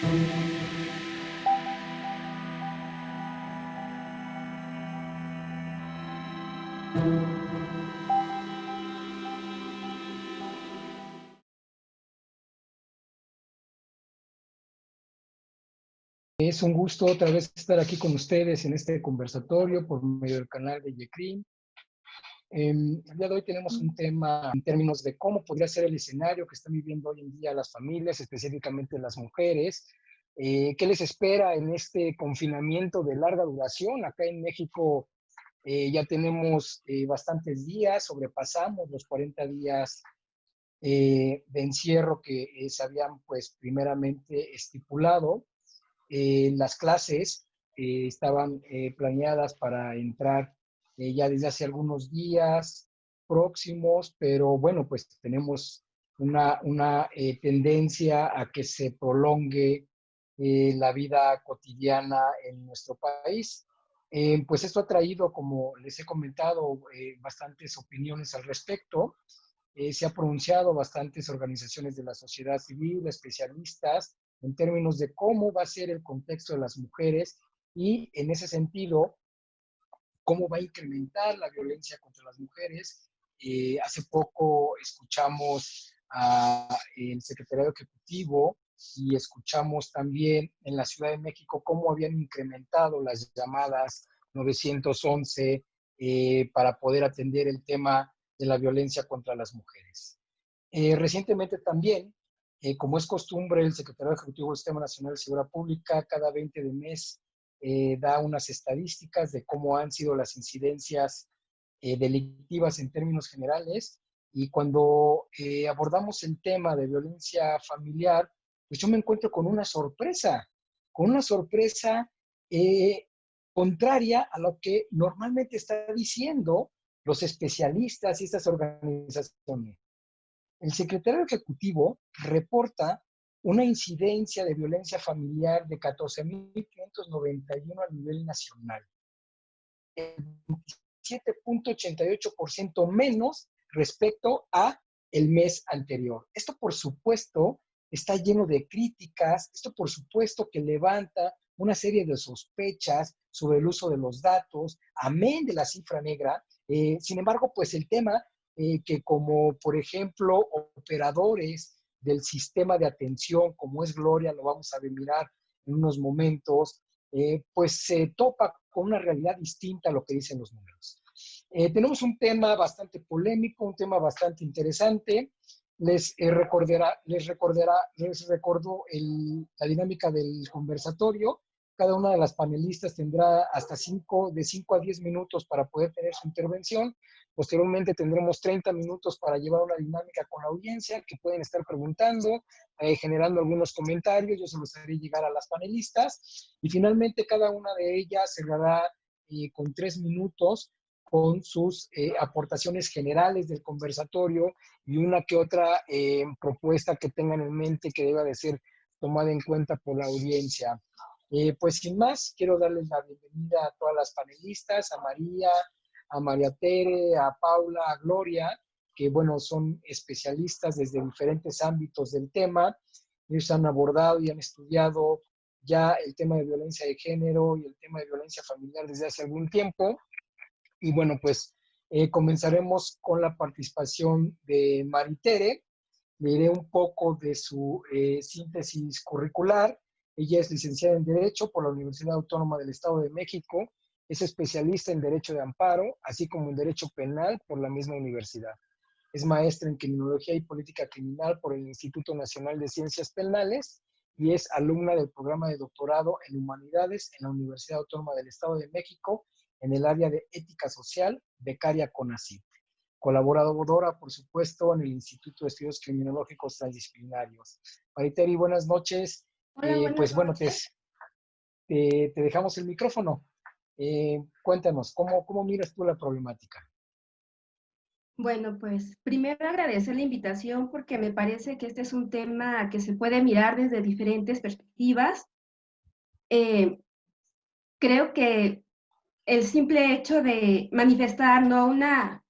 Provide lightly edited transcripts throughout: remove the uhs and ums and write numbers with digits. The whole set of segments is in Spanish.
Es un gusto otra vez estar aquí con ustedes en este conversatorio por medio del canal de YECRIM. El día de hoy tenemos un tema en términos de cómo podría ser el escenario que están viviendo hoy en día las familias, específicamente las mujeres. ¿Qué les espera en este confinamiento de larga duración? Acá en México ya tenemos bastantes días, sobrepasamos los 40 días de encierro que se habían pues primeramente estipulado. Las clases estaban planeadas para entrar ya desde hace algunos días próximos, pero bueno, pues tenemos una tendencia a que se prolongue la vida cotidiana en nuestro país. Pues esto ha traído, como les he comentado, bastantes opiniones al respecto. Se ha pronunciado bastantes organizaciones de la sociedad civil, especialistas, en términos de cómo va a ser el contexto de las mujeres y, en ese sentido, cómo va a incrementar la violencia contra las mujeres. Hace poco escuchamos al secretario ejecutivo y escuchamos también en la Ciudad de México cómo habían incrementado las llamadas 911 para poder atender el tema de la violencia contra las mujeres. Recientemente también, como es costumbre, el secretario ejecutivo del Sistema Nacional de Seguridad Pública cada 20 de mes da unas estadísticas de cómo han sido las incidencias delictivas en términos generales. Y cuando abordamos el tema de violencia familiar, pues yo me encuentro con una sorpresa contraria a lo que normalmente está diciendo los especialistas y estas organizaciones. El secretario ejecutivo reporta una incidencia de violencia familiar de 14.591 a nivel nacional, 7.88% menos respecto a el mes anterior. Esto, por supuesto, está lleno de críticas, esto, por supuesto, que levanta una serie de sospechas sobre el uso de los datos, amén de la cifra negra. Sin embargo, pues el tema que como, por ejemplo, operadores del sistema de atención, como es Gloria, lo vamos a mirar en unos momentos, pues se topa con una realidad distinta a lo que dicen los números. Tenemos un tema bastante polémico, un tema bastante interesante. Les recuerdo la dinámica del conversatorio. Cada una de las panelistas tendrá hasta de 5 a 10 minutos para poder tener su intervención. Posteriormente tendremos 30 minutos para llevar una dinámica con la audiencia que pueden estar preguntando, generando algunos comentarios. Yo se los haré llegar a las panelistas. Y finalmente cada una de ellas cerrará con 3 minutos con sus aportaciones generales del conversatorio y una que otra propuesta que tengan en mente que deba de ser tomada en cuenta por la audiencia. Pues sin más, quiero darles la bienvenida a todas las panelistas, a María Tere, a Paula, a Gloria, que bueno, son especialistas desde diferentes ámbitos del tema. Ellos han abordado y han estudiado ya el tema de violencia de género y el tema de violencia familiar desde hace algún tiempo. Y bueno, pues comenzaremos con la participación de Maritere. Le diré un poco de su síntesis curricular. Ella es licenciada en Derecho por la Universidad Autónoma del Estado de México. Es especialista en Derecho de Amparo, así como en Derecho Penal por la misma universidad. Es maestra en Criminología y Política Criminal por el Instituto Nacional de Ciencias Penales y es alumna del programa de doctorado en Humanidades en la Universidad Autónoma del Estado de México en el área de Ética Social, becaria CONACYT. Colaboradora, por supuesto, en el Instituto de Estudios Criminológicos Transdisciplinarios. Mariteri, buenas noches. Hola, buenas Pues bueno, noches. te dejamos el micrófono. Cuéntanos, ¿cómo miras tú la problemática? Bueno, pues primero agradecer la invitación porque me parece que este es un tema que se puede mirar desde diferentes perspectivas. Creo que el simple hecho de manifestar no una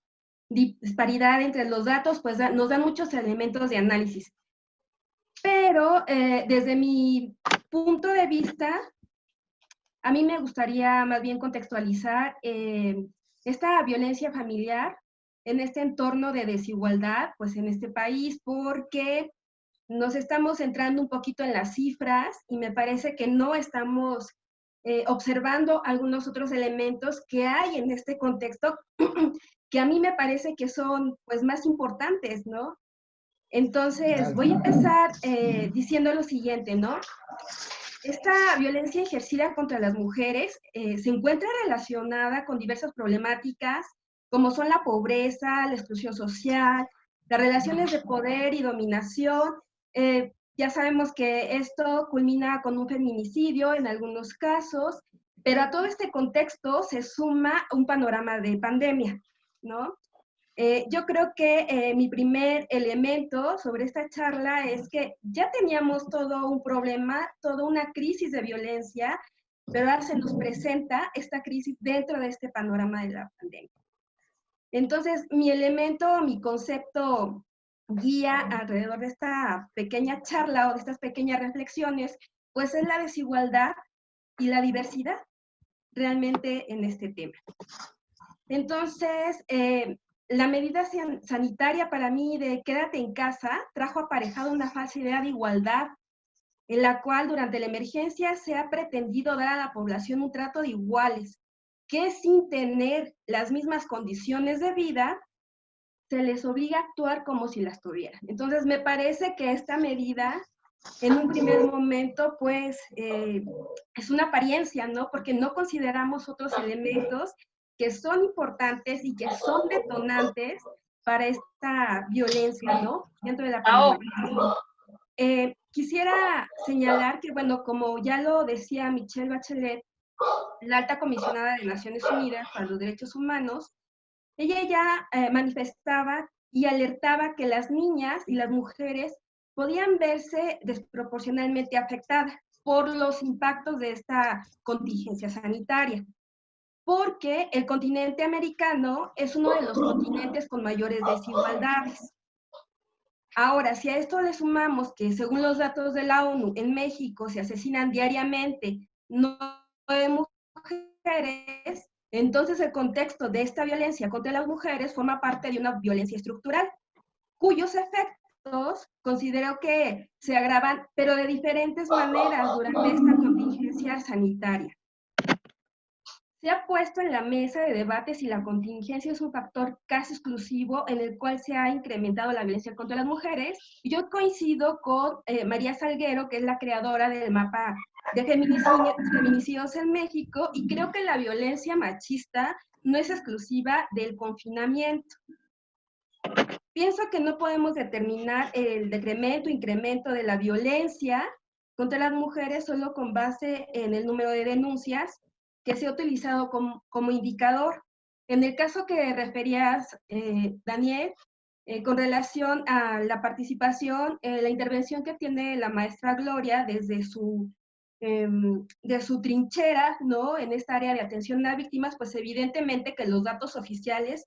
disparidad entre los datos, pues nos da muchos elementos de análisis. Pero desde mi punto de vista, a mí me gustaría más bien contextualizar esta violencia familiar en este entorno de desigualdad, pues en este país, porque nos estamos centrando un poquito en las cifras y me parece que no estamos observando algunos otros elementos que hay en este contexto que a mí me parece que son pues más importantes, ¿no? Entonces, Claro. voy a empezar diciendo lo siguiente, ¿no? Esta violencia ejercida contra las mujeres se encuentra relacionada con diversas problemáticas, como son la pobreza, la exclusión social, las relaciones de poder y dominación. Ya sabemos que esto culmina con un feminicidio en algunos casos, pero a todo este contexto se suma un panorama de pandemia, ¿no? Yo creo que mi primer elemento sobre esta charla es que ya teníamos todo un problema, toda una crisis de violencia, pero ahora se nos presenta esta crisis dentro de este panorama de la pandemia. Entonces, mi elemento, mi concepto guía alrededor de esta pequeña charla o de estas pequeñas reflexiones, pues es la desigualdad y la diversidad realmente en este tema. Entonces, la medida sanitaria para mí de quédate en casa trajo aparejado una falsa idea de igualdad en la cual durante la emergencia se ha pretendido dar a la población un trato de iguales, que sin tener las mismas condiciones de vida, se les obliga a actuar como si las tuvieran. Entonces, me parece que esta medida, en un primer momento, pues, es una apariencia, ¿no? Porque no consideramos otros elementos que son importantes y que son detonantes para esta violencia, ¿no? Dentro de la pandemia. Quisiera señalar que, bueno, como ya lo decía Michelle Bachelet, la alta comisionada de Naciones Unidas para los Derechos Humanos, ella ya manifestaba y alertaba que las niñas y las mujeres podían verse desproporcionalmente afectadas por los impactos de esta contingencia sanitaria, porque el continente americano es uno de los continentes con mayores desigualdades. Ahora, si a esto le sumamos que según los datos de la ONU, en México se asesinan diariamente 9 mujeres, entonces el contexto de esta violencia contra las mujeres forma parte de una violencia estructural, cuyos efectos considero que se agravan, pero de diferentes maneras durante esta contingencia sanitaria. Se ha puesto en la mesa de debate si la contingencia es un factor casi exclusivo en el cual se ha incrementado la violencia contra las mujeres. Yo coincido con María Salguero, que es la creadora del mapa de feminicidios en México, y creo que la violencia machista no es exclusiva del confinamiento. Pienso que no podemos determinar el decremento o incremento de la violencia contra las mujeres solo con base en el número de denuncias que se ha utilizado como indicador. En el caso que referías, Daniel, con relación a la participación, la intervención que tiene la maestra Gloria desde de su trinchera, ¿no? En esta área de atención a víctimas, pues evidentemente que los datos oficiales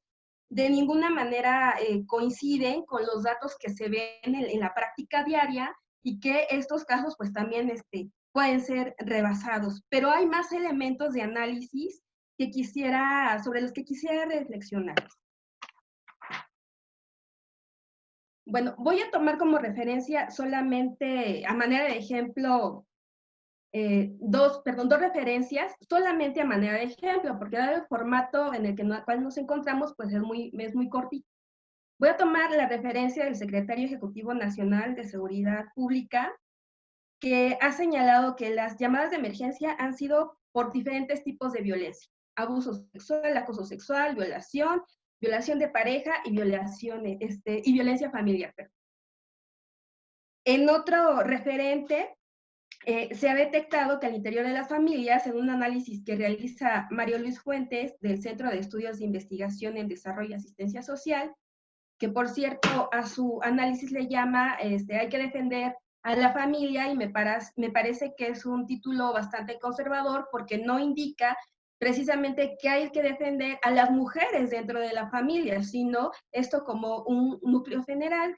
de ninguna manera coinciden con los datos que se ven en la práctica diaria y que estos casos pues también pueden ser rebasados. Pero hay más elementos de análisis sobre los que quisiera reflexionar. Bueno, voy a tomar como referencia solamente, a manera de ejemplo, dos referencias, solamente a manera de ejemplo, porque dado el formato en el cual nos encontramos, pues es muy cortito. Voy a tomar la referencia del Secretario Ejecutivo Nacional de Seguridad Pública, que ha señalado que las llamadas de emergencia han sido por diferentes tipos de violencia: abuso sexual, acoso sexual, violación de pareja y violencia familiar. En otro referente, se ha detectado que al interior de las familias, en un análisis que realiza Mario Luis Fuentes del Centro de Estudios de Investigación en Desarrollo y Asistencia Social, que por cierto a su análisis le llama hay que defender a la familia, y me parece que es un título bastante conservador porque no indica precisamente que hay que defender a las mujeres dentro de la familia, sino esto como un núcleo general,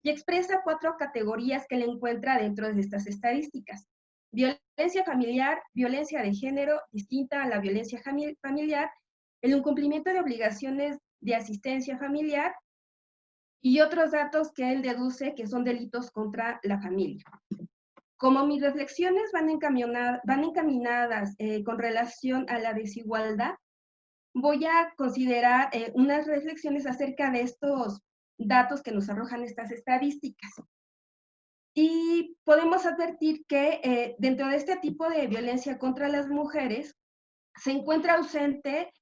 y expresa 4 categorías que él encuentra dentro de estas estadísticas. Violencia familiar, violencia de género distinta a la violencia familiar, el incumplimiento de obligaciones de asistencia familiar y otros datos que él deduce que son delitos contra la familia. Como mis reflexiones van encaminadas con relación a la desigualdad, voy a considerar unas reflexiones acerca de estos datos que nos arrojan estas estadísticas. Y podemos advertir que dentro de este tipo de violencia contra las mujeres se encuentra ausente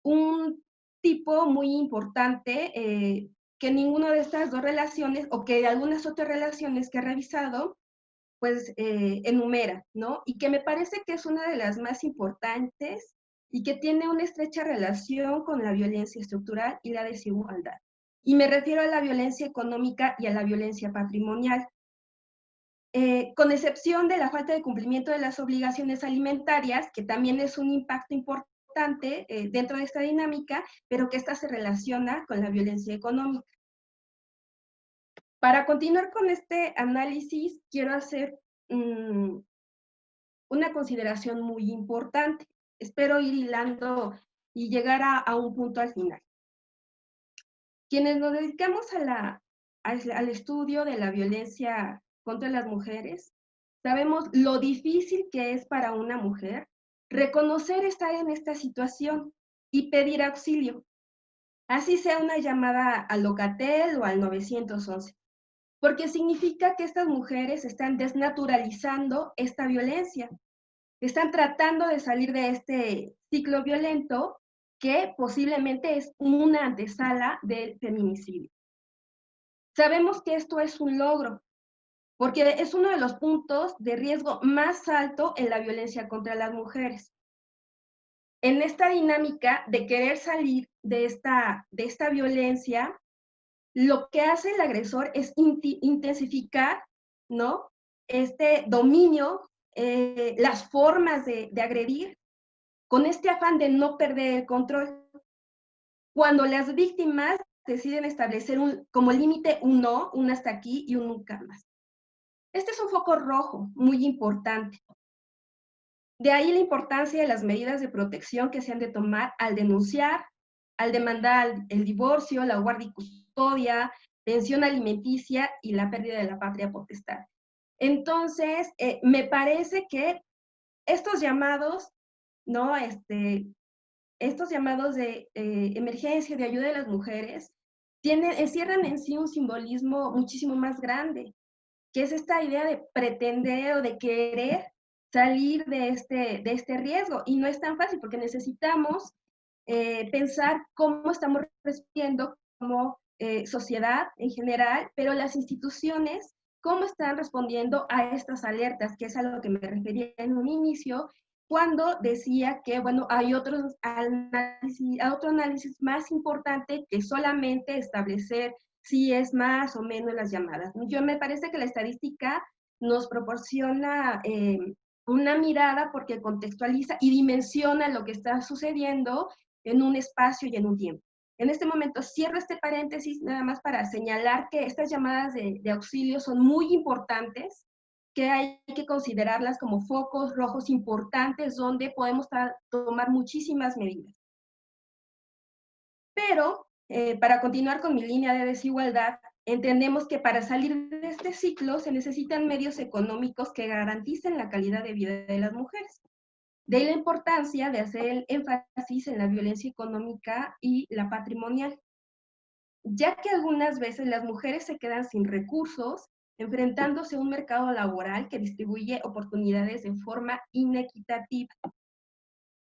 un tipo muy importante que ninguna de estas dos relaciones o que algunas otras relaciones que he revisado pues enumera, ¿no? Y que me parece que es una de las más importantes y que tiene una estrecha relación con la violencia estructural y la desigualdad. Y me refiero a la violencia económica y a la violencia patrimonial. Con excepción de la falta de cumplimiento de las obligaciones alimentarias, que también es un impacto importante dentro de esta dinámica, pero que esta se relaciona con la violencia económica. Para continuar con este análisis, quiero hacer una consideración muy importante. Espero ir hilando y llegar a un punto al final. Quienes nos dedicamos al estudio de la violencia contra las mujeres, sabemos lo difícil que es para una mujer reconocer estar en esta situación y pedir auxilio, así sea una llamada al Locatel o al 911, porque significa que estas mujeres están desnaturalizando esta violencia, están tratando de salir de este ciclo violento que posiblemente es una antesala del feminicidio. Sabemos que esto es un logro, porque es uno de los puntos de riesgo más alto en la violencia contra las mujeres. En esta dinámica de querer salir de esta violencia, lo que hace el agresor es intensificar, ¿no? Este dominio, las formas de agredir, con este afán de no perder el control. Cuando las víctimas deciden establecer como límite un no, un hasta aquí y un nunca más. Este es un foco rojo muy importante. De ahí la importancia de las medidas de protección que se han de tomar al denunciar, al demandar el divorcio, la guardia y custodia, pensión alimenticia y la pérdida de la patria potestad. Entonces, me parece que estos llamados, ¿no? Estos llamados de emergencia, de ayuda de las mujeres, encierran en sí un simbolismo muchísimo más grande, que es esta idea de pretender o de querer salir de este riesgo. Y no es tan fácil porque necesitamos pensar cómo estamos respondiendo como sociedad en general, pero las instituciones, cómo están respondiendo a estas alertas, que es a lo que me refería en un inicio, cuando decía que, bueno, hay otro análisis más importante que solamente establecer si es más o menos las llamadas. Yo me parece que la estadística nos proporciona una mirada porque contextualiza y dimensiona lo que está sucediendo en un espacio y en un tiempo. En este momento cierro este paréntesis nada más para señalar que estas llamadas de auxilio son muy importantes, que hay que considerarlas como focos rojos importantes donde podemos tomar muchísimas medidas. Pero para continuar con mi línea de desigualdad, entendemos que para salir de este ciclo se necesitan medios económicos que garanticen la calidad de vida de las mujeres. De ahí la importancia de hacer el énfasis en la violencia económica y la patrimonial, ya que algunas veces las mujeres se quedan sin recursos, enfrentándose a un mercado laboral que distribuye oportunidades de forma inequitativa.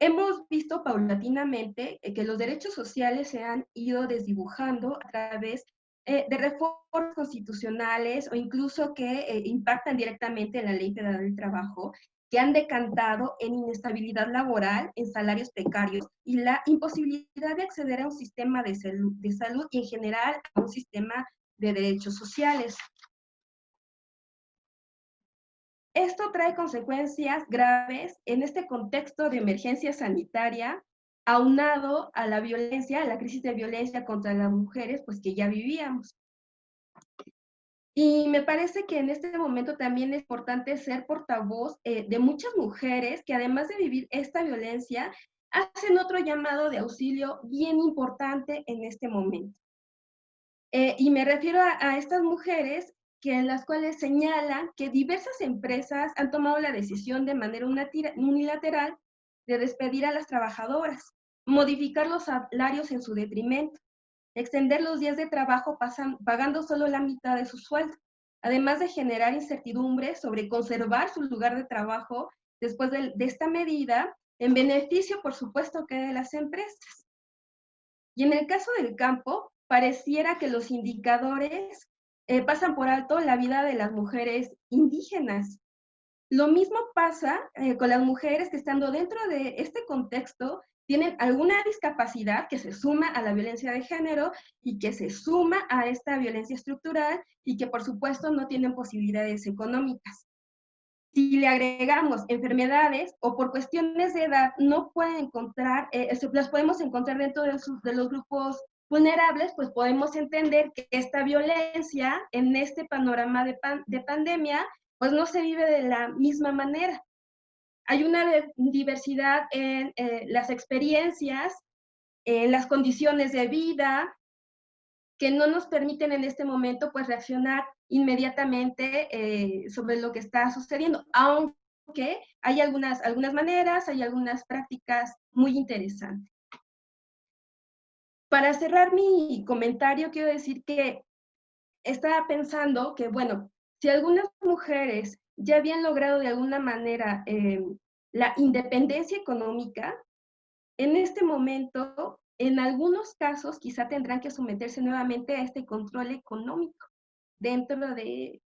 Hemos visto paulatinamente que los derechos sociales se han ido desdibujando a través de reformas constitucionales o incluso que impactan directamente en la Ley Federal del Trabajo, que han decantado en inestabilidad laboral, en salarios precarios y la imposibilidad de acceder a un sistema de salud y en general a un sistema de derechos sociales. Esto trae consecuencias graves en este contexto de emergencia sanitaria, aunado a la violencia, a la crisis de violencia contra las mujeres, pues que ya vivíamos. Y me parece que en este momento también es importante ser portavoz de muchas mujeres que además de vivir esta violencia, hacen otro llamado de auxilio bien importante en este momento. Y me refiero a estas mujeres que en las cuales señalan que diversas empresas han tomado la decisión de manera unilateral de despedir a las trabajadoras, modificar los salarios en su detrimento, extender los días de trabajo pagando solo la mitad de su sueldo, además de generar incertidumbre sobre conservar su lugar de trabajo después de esta medida, en beneficio, por supuesto, que de las empresas. Y en el caso del campo, pareciera que los indicadores pasan por alto la vida de las mujeres indígenas. Lo mismo pasa con las mujeres que estando dentro de este contexto tienen alguna discapacidad que se suma a la violencia de género y que se suma a esta violencia estructural y que por supuesto no tienen posibilidades económicas. Si le agregamos enfermedades o por cuestiones de edad no pueden encontrar, las podemos encontrar dentro de los grupos vulnerables, pues podemos entender que esta violencia en este panorama de pandemia, pues no se vive de la misma manera. Hay una diversidad en las experiencias, en las condiciones de vida, que no nos permiten en este momento pues reaccionar inmediatamente sobre lo que está sucediendo, aunque hay algunas maneras, hay algunas prácticas muy interesantes. Para cerrar mi comentario, quiero decir que estaba pensando que, bueno, si algunas mujeres ya habían logrado de alguna manera la independencia económica, en este momento, en algunos casos, quizá tendrán que someterse nuevamente a este control económico dentro de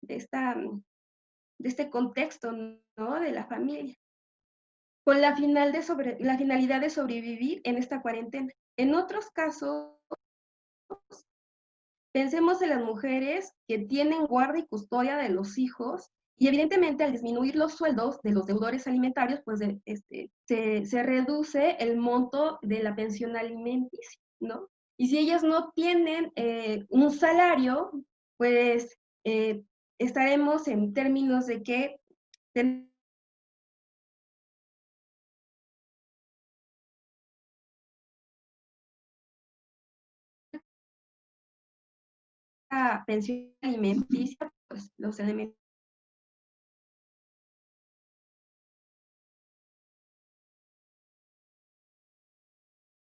este contexto, ¿no? De la familia, con la finalidad de sobrevivir en esta cuarentena. En otros casos, pensemos en las mujeres que tienen guarda y custodia de los hijos y evidentemente al disminuir los sueldos de los deudores alimentarios, pues se reduce el monto de la pensión alimenticia, ¿no? Y si ellas no tienen un salario, pues estaremos en términos de que la pensión alimenticia, pues los elementos de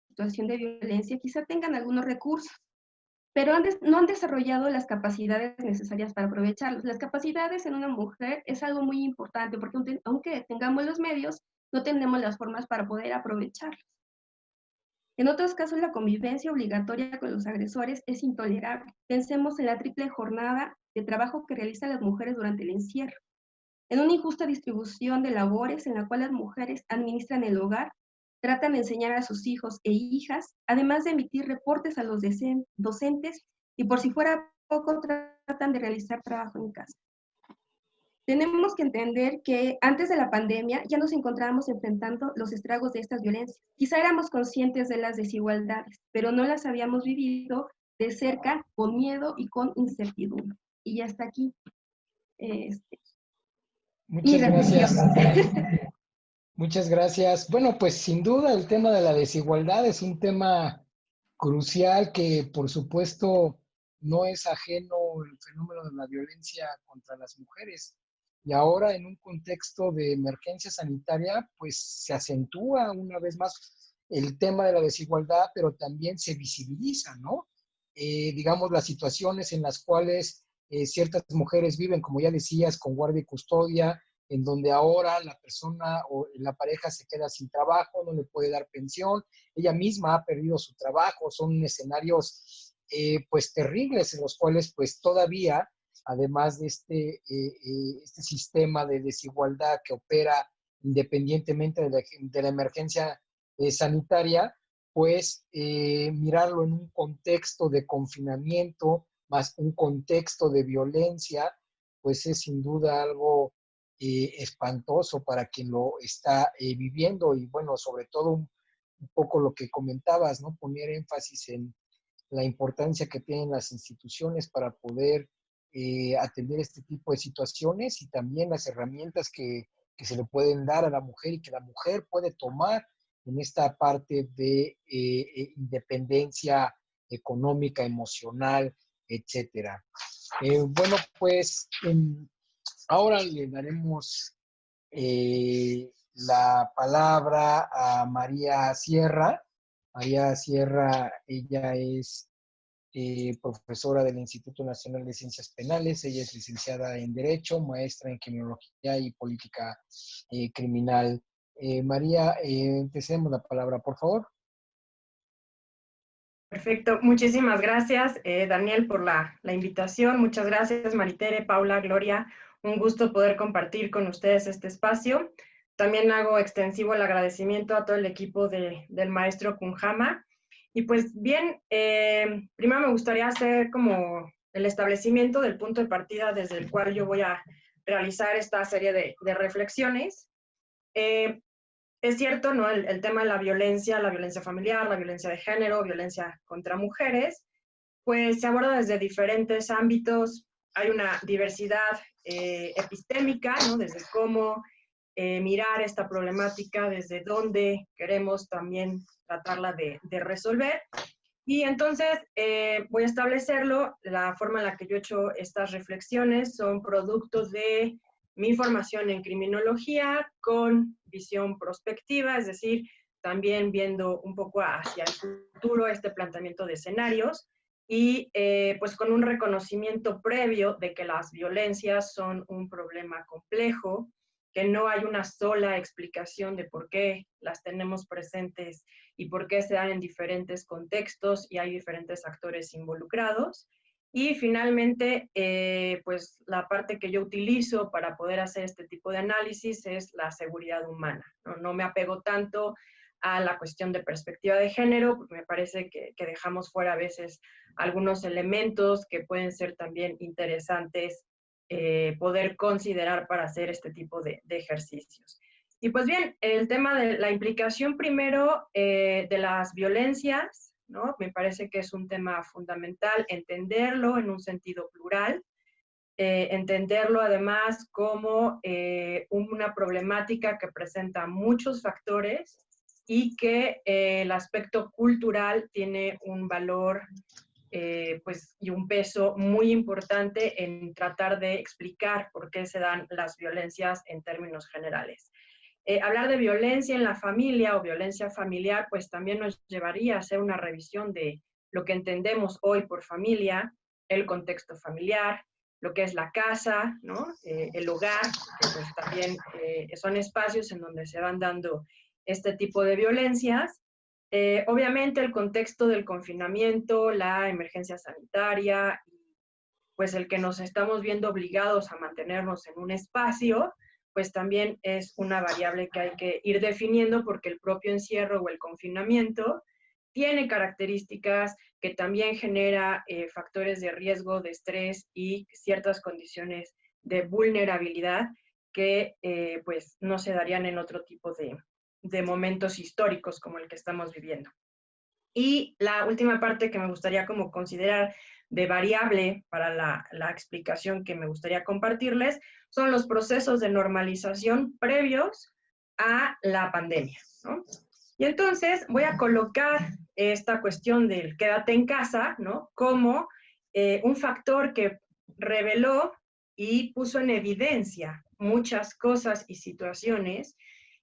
situación de violencia quizá tengan algunos recursos, pero no han desarrollado las capacidades necesarias para aprovecharlos. Las capacidades en una mujer es algo muy importante porque aunque tengamos los medios, no tenemos las formas para poder aprovecharlos. En otros casos, la convivencia obligatoria con los agresores es intolerable. Pensemos en la triple jornada de trabajo que realizan las mujeres durante el encierro, en una injusta distribución de labores en la cual las mujeres administran el hogar, tratan de enseñar a sus hijos e hijas, además de emitir reportes a los docentes y por si fuera poco, tratan de realizar trabajo en casa. Tenemos que entender que antes de la pandemia ya nos encontrábamos enfrentando los estragos de estas violencias. Quizá éramos conscientes de las desigualdades, pero no las habíamos vivido de cerca, con miedo y con incertidumbre. Y ya está aquí mi Muchas reflexión. gracias. Muchas gracias. Bueno, pues sin duda el tema de la desigualdad es un tema crucial que por supuesto no es ajeno al fenómeno de la violencia contra las mujeres. Y ahora en un contexto de emergencia sanitaria, pues se acentúa una vez más el tema de la desigualdad, pero también se visibiliza, ¿no? Digamos, las situaciones en las cuales ciertas mujeres viven, como ya decías, con guardia y custodia, en donde ahora la persona o la pareja se queda sin trabajo, no le puede dar pensión, ella misma ha perdido su trabajo, son escenarios pues terribles en los cuales pues todavía, además de este sistema de desigualdad que opera independientemente de la emergencia sanitaria, pues mirarlo en un contexto de confinamiento más un contexto de violencia, pues es sin duda algo espantoso para quien lo está viviendo y bueno, sobre todo un poco lo que comentabas, ¿no? Poner énfasis en la importancia que tienen las instituciones para poder atender este tipo de situaciones y también las herramientas que se le pueden dar a la mujer y que la mujer puede tomar en esta parte de independencia económica, emocional, etcétera. Bueno, pues ahora le daremos la palabra a María Sierra. María Sierra, ella es profesora del Instituto Nacional de Ciencias Penales, ella es licenciada en Derecho, maestra en Criminología y Política Criminal. María, te cedemos la palabra, por favor. Perfecto, muchísimas gracias, Daniel, por la invitación. Muchas gracias, Maritere, Paula, Gloria. Un gusto poder compartir con ustedes este espacio. También hago extensivo el agradecimiento a todo el equipo del maestro Kunjama. Y pues bien, primero me gustaría hacer como el establecimiento del punto de partida desde el cual yo voy a realizar esta serie de reflexiones. Es cierto, ¿no? El tema de la violencia familiar, la violencia de género, violencia contra mujeres, pues se aborda desde diferentes ámbitos. Hay una diversidad epistémica, ¿no? Desde cómo mirar esta problemática, desde dónde queremos también tratarla de resolver. Y entonces voy a establecerlo. La forma en la que yo he hecho estas reflexiones son productos de mi formación en criminología con visión prospectiva, es decir, también viendo un poco hacia el futuro este planteamiento de escenarios y pues con un reconocimiento previo de que las violencias son un problema complejo, que no hay una sola explicación de por qué las tenemos presentes y por qué se dan en diferentes contextos y hay diferentes actores involucrados. Y finalmente, pues la parte que yo utilizo para poder hacer este tipo de análisis es la seguridad humana. No me apego tanto a la cuestión de perspectiva de género, porque me parece que dejamos fuera a veces algunos elementos que pueden ser también interesantes poder considerar para hacer este tipo de ejercicios. Y pues bien, el tema de la implicación primero de las violencias, ¿no? Me parece que es un tema fundamental entenderlo en un sentido plural, entenderlo además como una problemática que presenta muchos factores y que el aspecto cultural tiene un valor pues, y un peso muy importante en tratar de explicar por qué se dan las violencias en términos generales. Hablar de violencia en la familia o violencia familiar, pues también nos llevaría a hacer una revisión de lo que entendemos hoy por familia, el contexto familiar, lo que es la casa, ¿no? El hogar, que pues también son espacios en donde se van dando este tipo de violencias. Obviamente el contexto del confinamiento, la emergencia sanitaria, pues el que nos estamos viendo obligados a mantenernos en un espacio, pues también es una variable que hay que ir definiendo porque el propio encierro o el confinamiento tiene características que también genera factores de riesgo, de estrés y ciertas condiciones de vulnerabilidad que pues no se darían en otro tipo de momentos históricos como el que estamos viviendo. Y la última parte que me gustaría como considerar de variable para la explicación que me gustaría compartirles son los procesos de normalización previos a la pandemia, ¿no? Y entonces voy a colocar esta cuestión del quédate en casa, ¿no? Como un factor que reveló y puso en evidencia muchas cosas y situaciones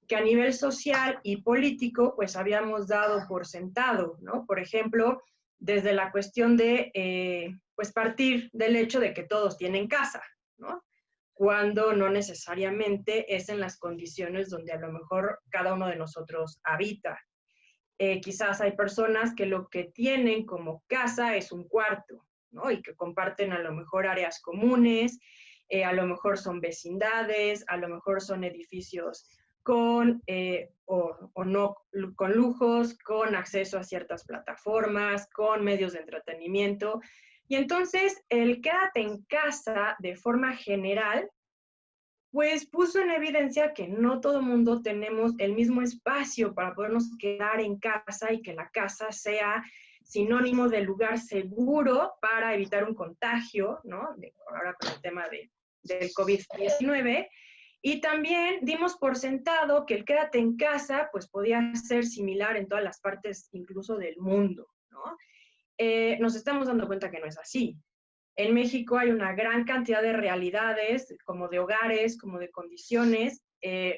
que a nivel social y político pues habíamos dado por sentado, ¿no? Por ejemplo, desde la cuestión de pues partir del hecho de que todos tienen casa, ¿no? Cuando no necesariamente es en las condiciones donde a lo mejor cada uno de nosotros habita. Quizás hay personas que lo que tienen como casa es un cuarto, ¿no? Y que comparten a lo mejor áreas comunes, a lo mejor son vecindades, a lo mejor son edificios con o no con lujos, con acceso a ciertas plataformas, con medios de entretenimiento. Y entonces el quédate en casa de forma general pues puso en evidencia que no todo el mundo tenemos el mismo espacio para podernos quedar en casa y que la casa sea sinónimo de lugar seguro para evitar un contagio, ¿no? Ahora con el tema del COVID-19. Y también dimos por sentado que el quédate en casa, pues podía ser similar en todas las partes, incluso del mundo, ¿no? Nos estamos dando cuenta que no es así. En México hay una gran cantidad de realidades, como de hogares, como de condiciones.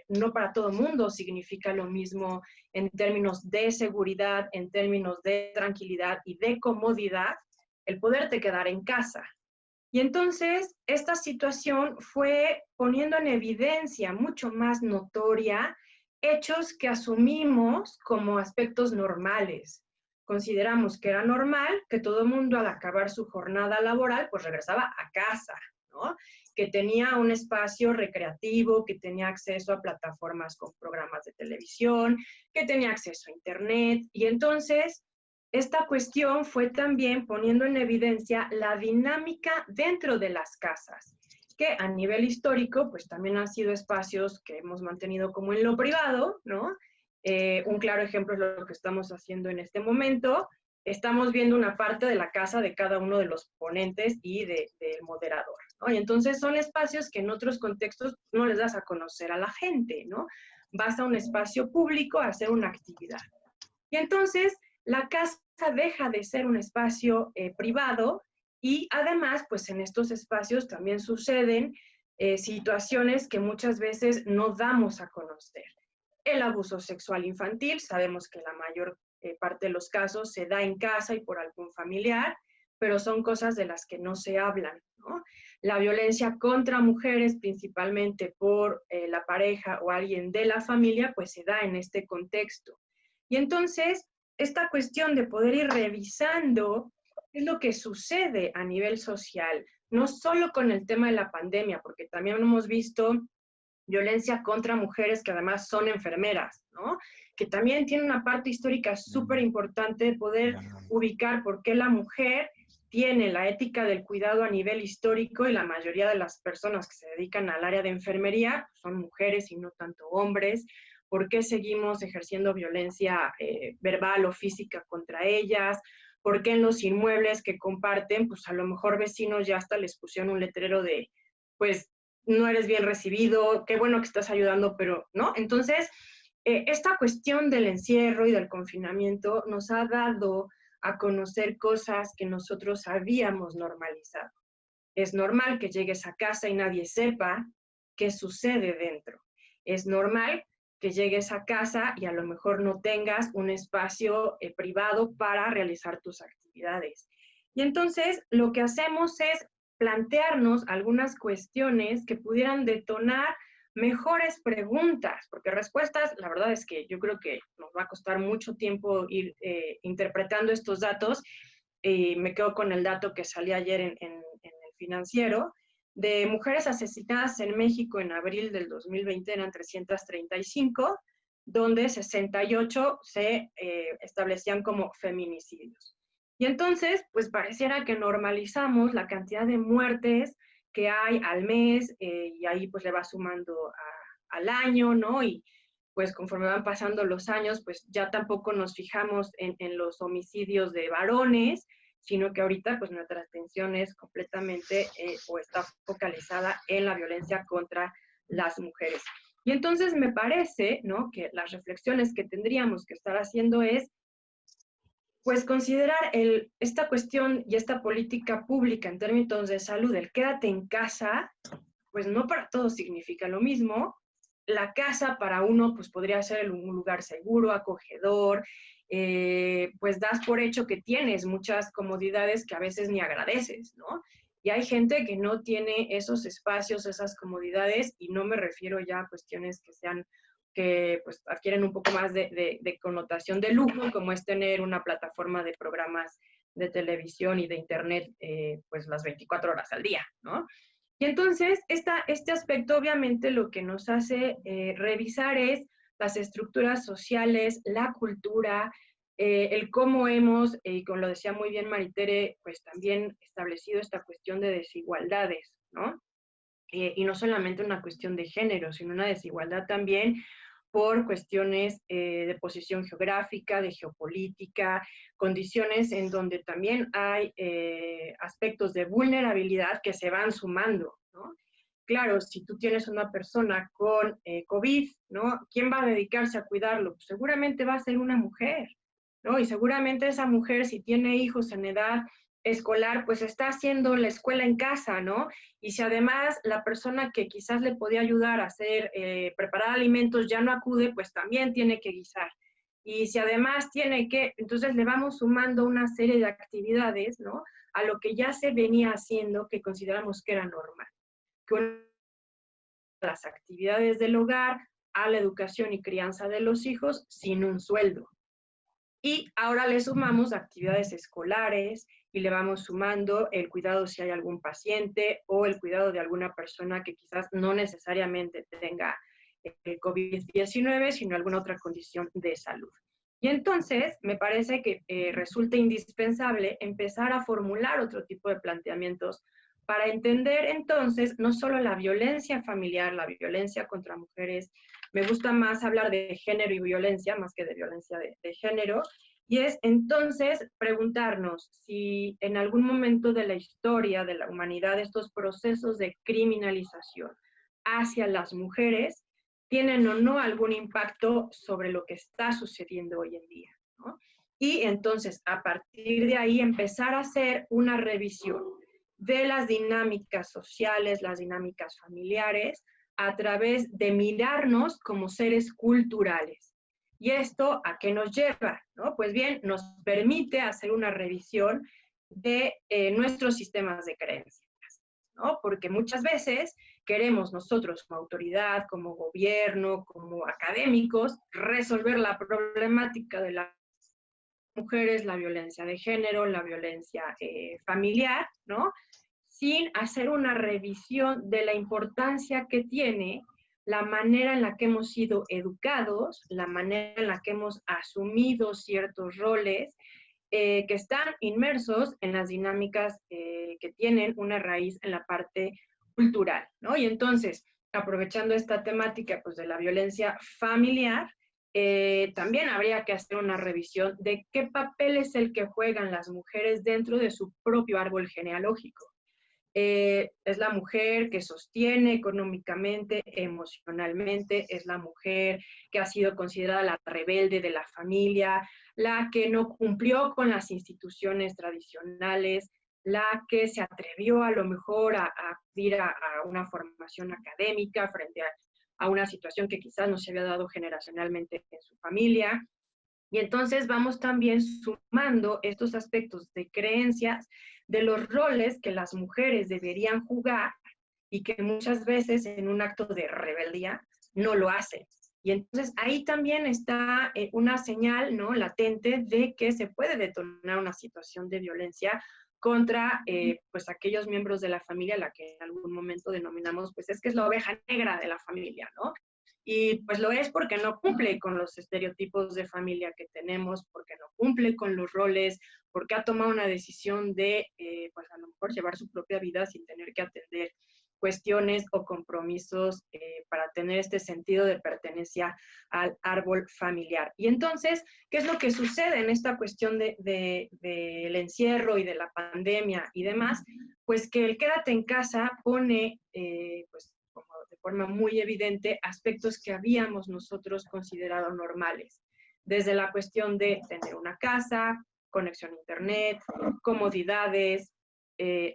No para todo mundo significa lo mismo en términos de seguridad, en términos de tranquilidad y de comodidad, el poderte quedar en casa. Y entonces esta situación fue poniendo en evidencia mucho más notoria hechos que asumimos como aspectos normales. Consideramos que era normal que todo el mundo al acabar su jornada laboral pues regresaba a casa, ¿no? Que tenía un espacio recreativo, que tenía acceso a plataformas con programas de televisión, que tenía acceso a internet. Y entonces esta cuestión fue también poniendo en evidencia la dinámica dentro de las casas, que a nivel histórico, pues también han sido espacios que hemos mantenido como en lo privado, ¿no? Un claro ejemplo es lo que estamos haciendo en este momento. Estamos viendo una parte de la casa de cada uno de los ponentes y del moderador, ¿no? Y entonces son espacios que en otros contextos no les das a conocer a la gente, ¿no? Vas a un espacio público a hacer una actividad. Y entonces la casa deja de ser un espacio privado y además, pues en estos espacios también suceden situaciones que muchas veces no damos a conocer. El abuso sexual infantil, sabemos que la mayor parte de los casos se da en casa y por algún familiar, pero son cosas de las que no se hablan, ¿no? La violencia contra mujeres, principalmente por la pareja o alguien de la familia, pues se da en este contexto. Y entonces, esta cuestión de poder ir revisando qué es lo que sucede a nivel social, no solo con el tema de la pandemia, porque también hemos visto violencia contra mujeres que además son enfermeras, ¿no? Que también tiene una parte histórica súper importante de poder ubicar por qué la mujer tiene la ética del cuidado a nivel histórico y la mayoría de las personas que se dedican al área de enfermería son mujeres y no tanto hombres. ¿Por qué seguimos ejerciendo violencia verbal o física contra ellas? ¿Por qué en los inmuebles que comparten, pues a lo mejor vecinos ya hasta les pusieron un letrero de, pues, no eres bien recibido, qué bueno que estás ayudando, pero, ¿no? Entonces, esta cuestión del encierro y del confinamiento nos ha dado a conocer cosas que nosotros habíamos normalizado. Es normal que llegues a casa y nadie sepa qué sucede dentro. Es normal que llegues a casa y a lo mejor no tengas un espacio privado para realizar tus actividades. Y entonces lo que hacemos es plantearnos algunas cuestiones que pudieran detonar mejores preguntas, porque respuestas, la verdad es que yo creo que nos va a costar mucho tiempo ir interpretando estos datos. Me quedo con el dato que salió ayer en el Financiero, de mujeres asesinadas en México en abril del 2020 eran 335, donde 68 se establecían como feminicidios. Y entonces, pues pareciera que normalizamos la cantidad de muertes que hay al mes y ahí pues le va sumando al año, ¿no? Y pues conforme van pasando los años, pues ya tampoco nos fijamos en los homicidios de varones, sino que ahorita pues nuestra atención es completamente o está focalizada en la violencia contra las mujeres. Y entonces me parece, ¿no?, que las reflexiones que tendríamos que estar haciendo es pues considerar esta cuestión y esta política pública en términos de salud, el quédate en casa, pues no para todos significa lo mismo. La casa para uno pues podría ser un lugar seguro, acogedor, pues das por hecho que tienes muchas comodidades que a veces ni agradeces, ¿no? Y hay gente que no tiene esos espacios, esas comodidades, y no me refiero ya a cuestiones que pues adquieren un poco más de connotación de lujo, como es tener una plataforma de programas de televisión y de internet pues las 24 horas al día, ¿no? Y entonces, este aspecto obviamente lo que nos hace revisar es las estructuras sociales, la cultura, el cómo hemos, y como lo decía muy bien Maritere, pues también establecido esta cuestión de desigualdades, ¿no? Y no solamente una cuestión de género, sino una desigualdad también por cuestiones de posición geográfica, de geopolítica, condiciones en donde también hay aspectos de vulnerabilidad que se van sumando, ¿no? Claro, si tú tienes una persona con COVID, ¿no? ¿Quién va a dedicarse a cuidarlo? Pues seguramente va a ser una mujer, ¿no? Y seguramente esa mujer, si tiene hijos en edad escolar, pues está haciendo la escuela en casa, ¿no? Y si además la persona que quizás le podía ayudar a hacer, preparar alimentos ya no acude, pues también tiene que guisar. Y si además tiene que, entonces le vamos sumando una serie de actividades, ¿no? A lo que ya se venía haciendo que consideramos que era normal. Que las actividades del hogar, a la educación y crianza de los hijos sin un sueldo. Y ahora le sumamos actividades escolares y le vamos sumando el cuidado si hay algún paciente o el cuidado de alguna persona que quizás no necesariamente tenga COVID-19, sino alguna otra condición de salud. Y entonces me parece que resulta indispensable empezar a formular otro tipo de planteamientos para entender entonces no solo la violencia familiar, la violencia contra mujeres. Me gusta más hablar de género y violencia más que de violencia de género, y es entonces preguntarnos si en algún momento de la historia de la humanidad estos procesos de criminalización hacia las mujeres tienen o no algún impacto sobre lo que está sucediendo hoy en día, ¿no? Y entonces a partir de ahí empezar a hacer una revisión de las dinámicas sociales, las dinámicas familiares, a través de mirarnos como seres culturales. ¿Y esto a qué nos lleva? ¿No? Pues bien, nos permite hacer una revisión de nuestros sistemas de creencias, ¿no? Porque muchas veces queremos nosotros como autoridad, como gobierno, como académicos, resolver la problemática de las mujeres, la violencia de género, la violencia familiar, ¿no? Sin hacer una revisión de la importancia que tiene la manera en la que hemos sido educados, la manera en la que hemos asumido ciertos roles que están inmersos en las dinámicas que tienen una raíz en la parte cultural, ¿no? Y entonces, aprovechando esta temática pues, de la violencia familiar, también habría que hacer una revisión de qué papel es el que juegan las mujeres dentro de su propio árbol genealógico. Es la mujer que sostiene económicamente, emocionalmente, es la mujer que ha sido considerada la rebelde de la familia, la que no cumplió con las instituciones tradicionales, la que se atrevió a lo mejor a acudir a una formación académica frente a una situación que quizás no se había dado generacionalmente en su familia. Y entonces vamos también sumando estos aspectos de creencias de los roles que las mujeres deberían jugar y que muchas veces en un acto de rebeldía no lo hacen. Y entonces ahí también está una señal, ¿no?, latente de que se puede detonar una situación de violencia contra pues aquellos miembros de la familia, la que en algún momento denominamos, pues es que es la oveja negra de la familia, ¿no? Y pues lo es porque no cumple con los estereotipos de familia que tenemos, porque no cumple con los roles, porque ha tomado una decisión de, pues a lo mejor llevar su propia vida sin tener que atender cuestiones o compromisos para tener este sentido de pertenencia al árbol familiar. Y entonces, ¿qué es lo que sucede en esta cuestión del encierro y de la pandemia y demás? Pues que el quédate en casa pone, pues, como de forma muy evidente, aspectos que habíamos nosotros considerado normales, desde la cuestión de tener una casa, conexión a internet, comodidades,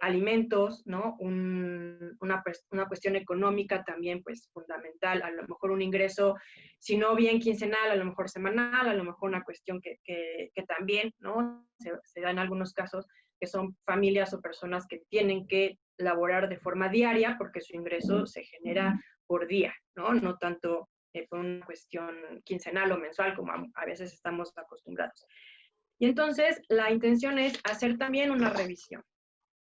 alimentos, ¿no? Una cuestión económica también, pues, fundamental, a lo mejor un ingreso, si no bien quincenal, a lo mejor semanal, a lo mejor una cuestión que también, ¿no? Se da en algunos casos, que son familias o personas que tienen que laborar de forma diaria porque su ingreso se genera por día, ¿no? No tanto por una cuestión quincenal o mensual como a veces estamos acostumbrados. Y entonces la intención es hacer también una revisión.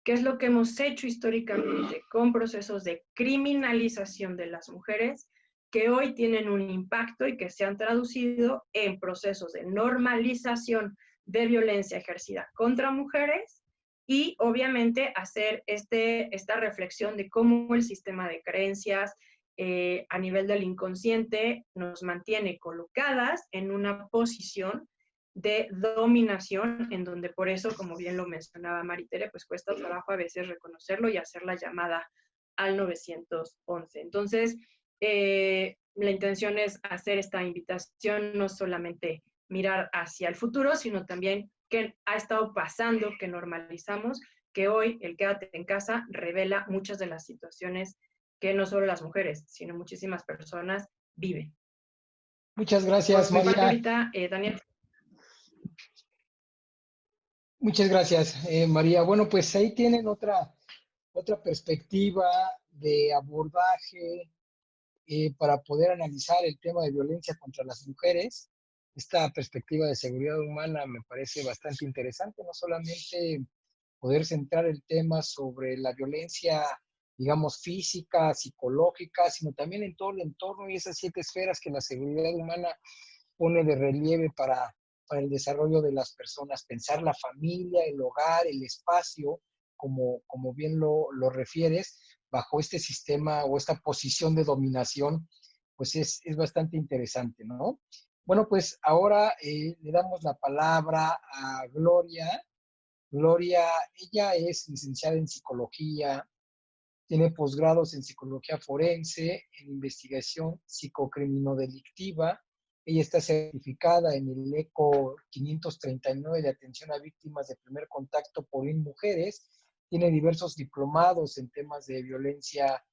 ¿Qué es lo que hemos hecho históricamente con procesos de criminalización de las mujeres que hoy tienen un impacto y que se han traducido en procesos de normalización de violencia ejercida contra mujeres? Y obviamente hacer esta reflexión de cómo el sistema de creencias a nivel del inconsciente nos mantiene colocadas en una posición de dominación, en donde por eso, como bien lo mencionaba Maritere, pues cuesta trabajo a veces reconocerlo y hacer la llamada al 911. Entonces, la intención es hacer esta invitación, no solamente mirar hacia el futuro, sino también qué ha estado pasando, que normalizamos, que hoy el quédate en casa revela muchas de las situaciones que no solo las mujeres, sino muchísimas personas viven. Muchas gracias, Por mi parte María. ahorita, Daniel. Muchas gracias, María. Bueno, pues ahí tienen otra perspectiva de abordaje para poder analizar el tema de violencia contra las mujeres. Esta perspectiva de seguridad humana me parece bastante interesante, no solamente poder centrar el tema sobre la violencia, digamos, física, psicológica, sino también en todo el entorno y esas 7 esferas que la seguridad humana pone de relieve para el desarrollo de las personas, pensar la familia, el hogar, el espacio, como bien lo refieres, bajo este sistema o esta posición de dominación, pues es bastante interesante, ¿no? Bueno, pues ahora le damos la palabra a Gloria. Gloria, ella es licenciada en psicología, tiene posgrados en psicología forense, en investigación psicocriminodirectiva. Ella está certificada en el ECO 539 de atención a víctimas de primer contacto por mujeres. Tiene diversos diplomados en temas de violencia,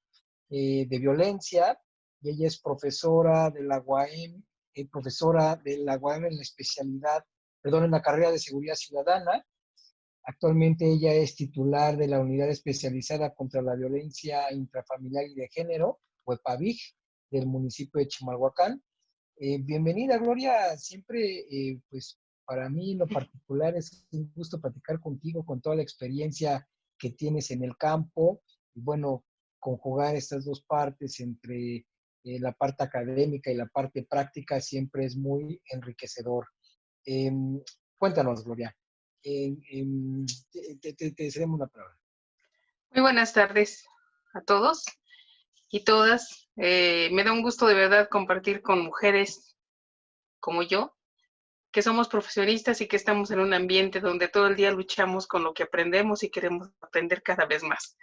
y ella es profesora de la UAM, en la especialidad, perdón, en la carrera de seguridad ciudadana. Actualmente ella es titular de la Unidad Especializada contra la Violencia Intrafamiliar y de Género, o EPAVIG, del municipio de Chimalhuacán. Bienvenida, Gloria. Siempre, pues, para mí en lo particular es un gusto platicar contigo con toda la experiencia que tienes en el campo. Y bueno, conjugar estas dos partes entre la parte académica y la parte práctica siempre es muy enriquecedor. Cuéntanos, Gloria. Te cedemos la palabra. Muy buenas tardes a todos y todas. Me da un gusto de verdad compartir con mujeres como yo, que somos profesionistas y que estamos en un ambiente donde todo el día luchamos con lo que aprendemos y queremos aprender cada vez más.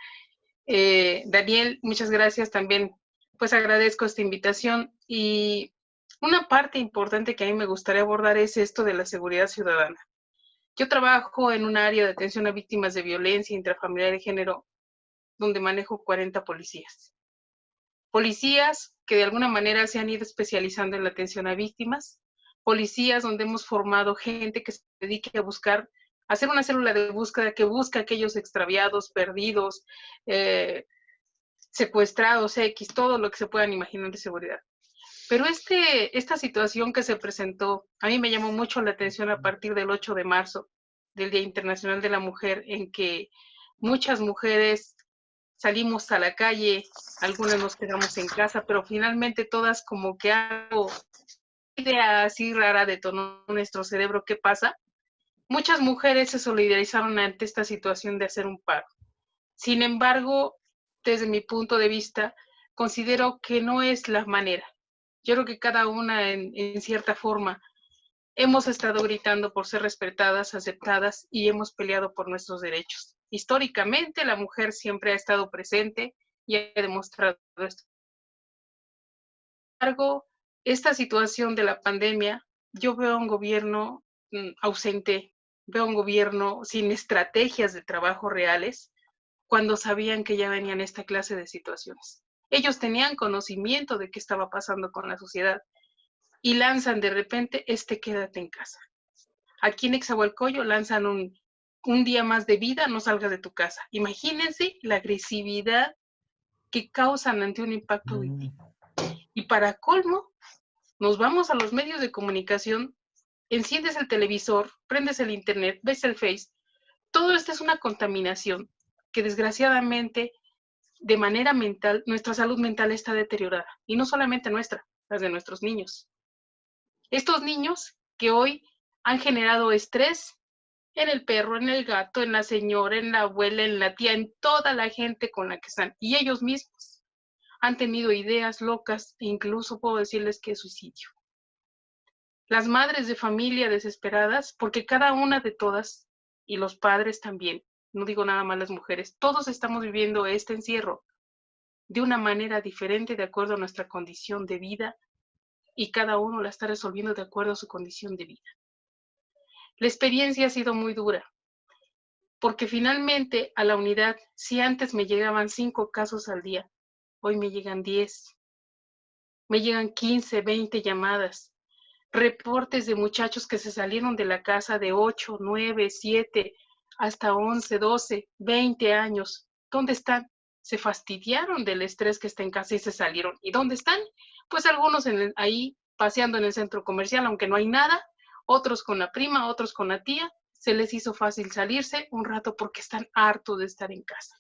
Daniel, muchas gracias también. Pues agradezco esta invitación y una parte importante que a mí me gustaría abordar es esto de la seguridad ciudadana. Yo trabajo en un área de atención a víctimas de violencia intrafamiliar y género donde manejo 40 policías. Policías que de alguna manera se han ido especializando en la atención a víctimas, policías donde hemos formado gente que se dedique a buscar, a hacer una célula de búsqueda que busca a aquellos extraviados, perdidos, secuestrados, X, todo lo que se puedan imaginar de seguridad. Pero esta situación que se presentó, a mí me llamó mucho la atención a partir del 8 de marzo, del Día Internacional de la Mujer, en que muchas mujeres salimos a la calle, algunas nos quedamos en casa, pero finalmente todas como que algo, idea así rara detonó nuestro cerebro. ¿Qué pasa? Muchas mujeres se solidarizaron ante esta situación de hacer un paro. Sin embargo, desde mi punto de vista, considero que no es la manera. Yo creo que cada una en cierta forma hemos estado gritando por ser respetadas, aceptadas y hemos peleado por nuestros derechos. Históricamente la mujer siempre ha estado presente y ha demostrado esto. Sin embargo, esta situación de la pandemia, yo veo un gobierno ausente, veo un gobierno sin estrategias de trabajo reales cuando sabían que ya venían esta clase de situaciones. Ellos tenían conocimiento de qué estaba pasando con la sociedad y lanzan de repente quédate en casa. Aquí en Exahualcoyo lanzan un día más de vida, no salgas de tu casa. Imagínense la agresividad que causan ante un impacto auditivo. Y para colmo, nos vamos a los medios de comunicación, enciendes el televisor, prendes el internet, ves el Face. Todo esto es una contaminación que desgraciadamente, de manera mental, nuestra salud mental está deteriorada. Y no solamente nuestra, las de nuestros niños. Estos niños que hoy han generado estrés en el perro, en el gato, en la señora, en la abuela, en la tía, en toda la gente con la que están, y ellos mismos. han tenido ideas locas e incluso puedo decirles que suicidio. Las madres de familia desesperadas, porque cada una de todas, y los padres también, no digo nada más las mujeres, todos estamos viviendo este encierro de una manera diferente de acuerdo a nuestra condición de vida y cada uno la está resolviendo de acuerdo a su condición de vida. La experiencia ha sido muy dura, porque finalmente a la unidad, si antes me llegaban 5 casos al día, hoy me llegan 10, me llegan 15, 20 llamadas, reportes de muchachos que se salieron de la casa de 8, 9, 7, hasta 11, 12, 20 años. ¿Dónde están? Se fastidiaron del estrés que está en casa y se salieron. ¿Y dónde están? Pues algunos ahí paseando en el centro comercial, aunque no hay nada, otros con la prima, otros con la tía. Se les hizo fácil salirse un rato porque están hartos de estar en casa.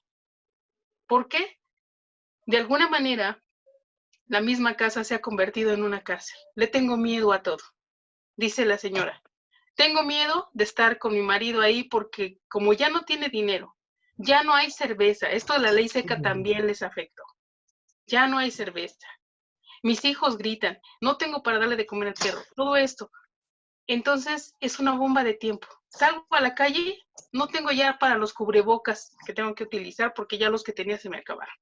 ¿Por qué? De alguna manera, la misma casa se ha convertido en una cárcel. Le tengo miedo a todo, dice la señora. Tengo miedo de estar con mi marido ahí porque como ya no tiene dinero, ya no hay cerveza. Esto de la ley seca también les afectó. Ya no hay cerveza. Mis hijos gritan, no tengo para darle de comer al perro. Todo esto. Entonces es una bomba de tiempo. Salgo a la calle, no tengo ya para los cubrebocas que tengo que utilizar porque ya los que tenía se me acabaron.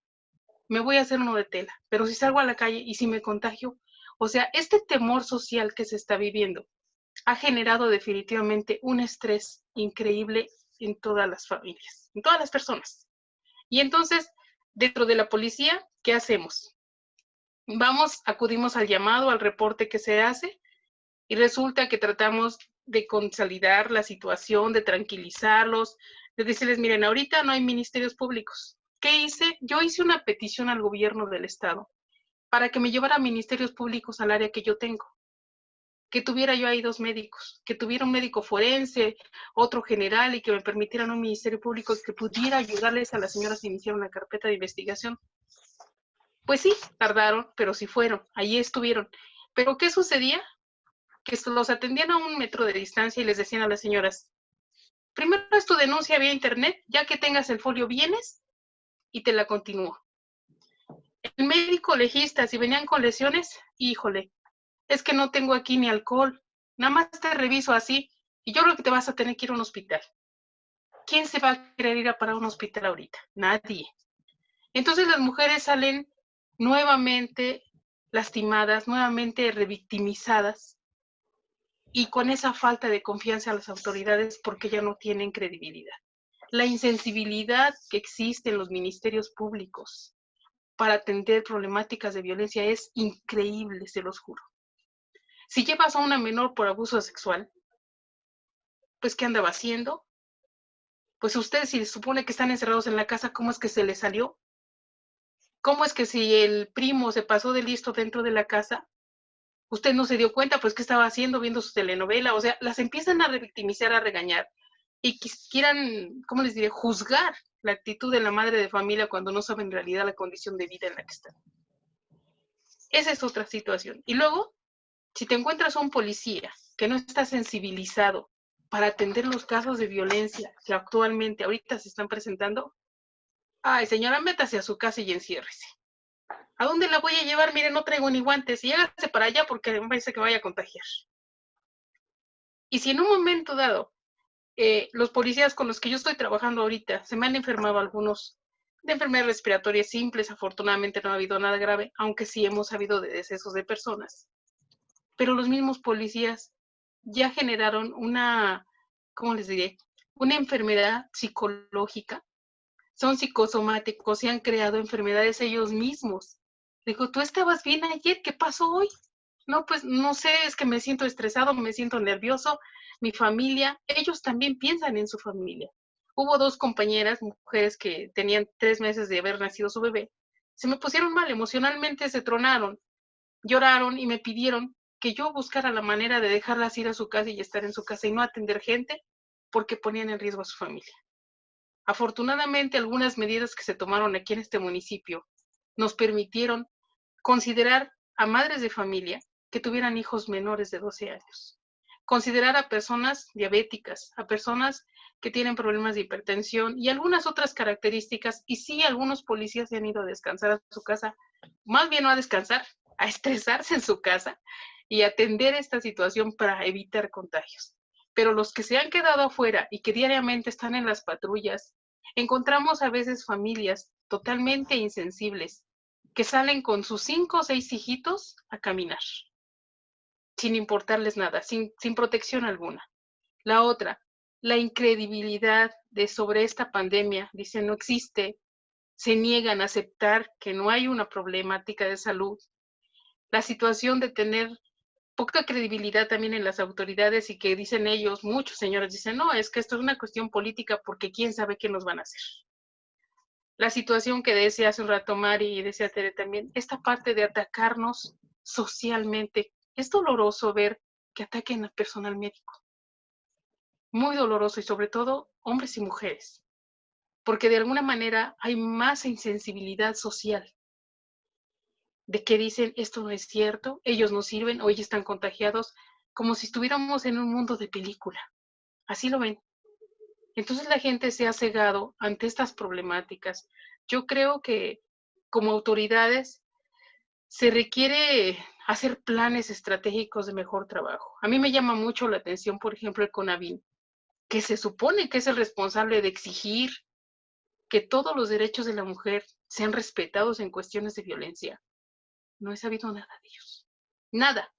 Me voy a hacer uno de tela, pero si salgo a la calle y si me contagio, o sea, este temor social que se está viviendo ha generado definitivamente un estrés increíble en todas las familias, en todas las personas. Y entonces, dentro de la policía, ¿qué hacemos? Acudimos al llamado, al reporte que se hace, y resulta que tratamos de consolidar la situación, de tranquilizarlos, de decirles, miren, ahorita no hay ministerios públicos. ¿Qué hice? Yo hice una petición al gobierno del estado para que me llevara ministerios públicos al área que yo tengo. Que tuviera yo ahí 2 médicos, que tuviera un médico forense, otro general y que me permitieran un ministerio público que pudiera ayudarles a las señoras a iniciar una carpeta de investigación. Pues sí, tardaron, pero sí fueron, ahí estuvieron. Pero ¿qué sucedía? Que los atendían a 1 metro de distancia y les decían a las señoras, primero es tu denuncia vía internet, ya que tengas el folio vienes y te la continúo. El médico legista, si venían con lesiones, híjole, es que no tengo aquí ni alcohol, nada más te reviso así y yo creo que te vas a tener que ir a un hospital. ¿Quién se va a querer ir a parar a un hospital ahorita? Nadie. Entonces las mujeres salen nuevamente lastimadas, nuevamente revictimizadas y con esa falta de confianza a las autoridades porque ya no tienen credibilidad. La insensibilidad que existe en los ministerios públicos para atender problemáticas de violencia es increíble, se los juro. Si llevas a una menor por abuso sexual, pues ¿qué andaba haciendo? Pues ustedes si se supone que están encerrados en la casa, ¿cómo es que se les salió? ¿Cómo es que si el primo se pasó de listo dentro de la casa, usted no se dio cuenta, pues qué estaba haciendo, viendo su telenovela? O sea, las empiezan a revictimizar, a regañar y quieran, ¿cómo les diré?, juzgar la actitud de la madre de familia cuando no saben en realidad la condición de vida en la que están. Esa es otra situación. Y luego, si te encuentras a un policía que no está sensibilizado para atender los casos de violencia que actualmente ahorita se están presentando, ay, señora, métase a su casa y enciérrese. ¿A dónde la voy a llevar? Mire, no traigo ni guantes. Y hágase para allá porque me parece que vaya a contagiar. Y si en un momento dado, los policías con los que yo estoy trabajando ahorita, se me han enfermado algunos de enfermedades respiratorias simples, afortunadamente no ha habido nada grave, aunque sí hemos sabido de decesos de personas. Pero los mismos policías ya generaron una, ¿cómo les diré?, una enfermedad psicológica. Son psicosomáticos y han creado enfermedades ellos mismos. Digo, ¿tú estabas bien ayer? ¿Qué pasó hoy? No, pues no sé, es que me siento estresado, me siento nervioso, mi familia, ellos también piensan en su familia. Hubo 2 compañeras, mujeres que tenían 3 meses de haber nacido su bebé, se me pusieron mal, emocionalmente se tronaron, lloraron y me pidieron que yo buscara la manera de dejarlas ir a su casa y estar en su casa y no atender gente porque ponían en riesgo a su familia. Afortunadamente, algunas medidas que se tomaron aquí en este municipio nos permitieron considerar a madres de familia que tuvieran hijos menores de 12 años, considerar a personas diabéticas, a personas que tienen problemas de hipertensión y algunas otras características, y sí, algunos policías se han ido a descansar a su casa más bien no a descansar, a estresarse en su casa y atender esta situación para evitar contagios. Pero los que se han quedado afuera y que diariamente están en las patrullas, encontramos a veces familias totalmente insensibles que salen con sus 5 o 6 hijitos a caminar, sin importarles nada, sin protección alguna. La otra, la incredibilidad de sobre esta pandemia, dicen no existe, se niegan a aceptar que no hay una problemática de salud, la situación de tener poca credibilidad también en las autoridades y que dicen ellos, muchos señores dicen, no, es que esto es una cuestión política porque quién sabe qué nos van a hacer. La situación que decía hace un rato Mari y decía Tere también, esta parte de atacarnos socialmente, es doloroso ver que ataquen al personal médico. Muy doloroso y sobre todo hombres y mujeres, porque de alguna manera hay más insensibilidad social de que dicen esto no es cierto, ellos no sirven o ellos están contagiados, como si estuviéramos en un mundo de película. Así lo ven. Entonces la gente se ha cegado ante estas problemáticas. Yo creo que como autoridades se requiere hacer planes estratégicos de mejor trabajo. A mí me llama mucho la atención, por ejemplo, el CONAVIN, que se supone que es el responsable de exigir que todos los derechos de la mujer sean respetados en cuestiones de violencia. No he sabido nada de ellos. Nada.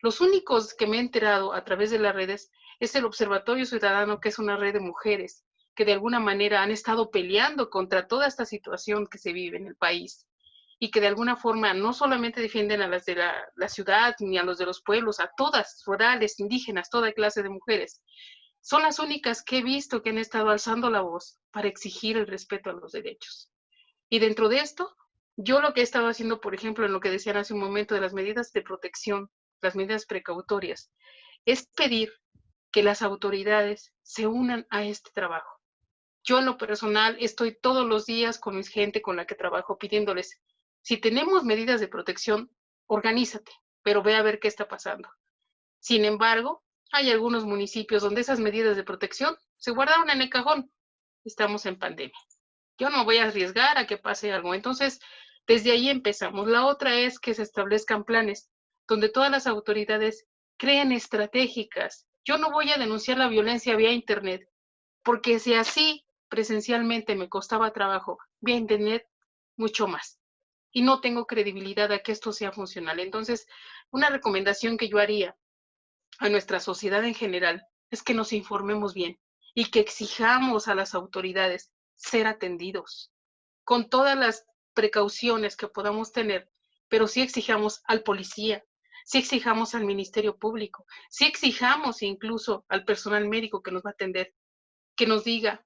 Los únicos que me he enterado a través de las redes es el Observatorio Ciudadano, que es una red de mujeres que de alguna manera han estado peleando contra toda esta situación que se vive en el país y que de alguna forma no solamente defienden a las de la ciudad ni a los de los pueblos, a todas, rurales, indígenas, toda clase de mujeres. Son las únicas que he visto que han estado alzando la voz para exigir el respeto a los derechos. Y dentro de esto, yo lo que he estado haciendo, por ejemplo, en lo que decían hace un momento de las medidas de protección, las medidas precautorias, es pedir que las autoridades se unan a este trabajo. Yo en lo personal estoy todos los días con mi gente con la que trabajo pidiéndoles, si tenemos medidas de protección, organízate, pero ve a ver qué está pasando. Sin embargo, hay algunos municipios donde esas medidas de protección se guardaron en el cajón. Estamos en pandemia. Yo no voy a arriesgar a que pase algo. Entonces, desde ahí empezamos. La otra es que se establezcan planes donde todas las autoridades creen estratégicas. Yo no voy a denunciar la violencia vía Internet, porque si así presencialmente me costaba trabajo, vía Internet mucho más. Y no tengo credibilidad a que esto sea funcional. Entonces, una recomendación que yo haría a nuestra sociedad en general es que nos informemos bien y que exijamos a las autoridades ser atendidos con todas las precauciones que podamos tener, pero sí exijamos al policía, sí exijamos al Ministerio Público, sí exijamos incluso al personal médico que nos va a atender, que nos diga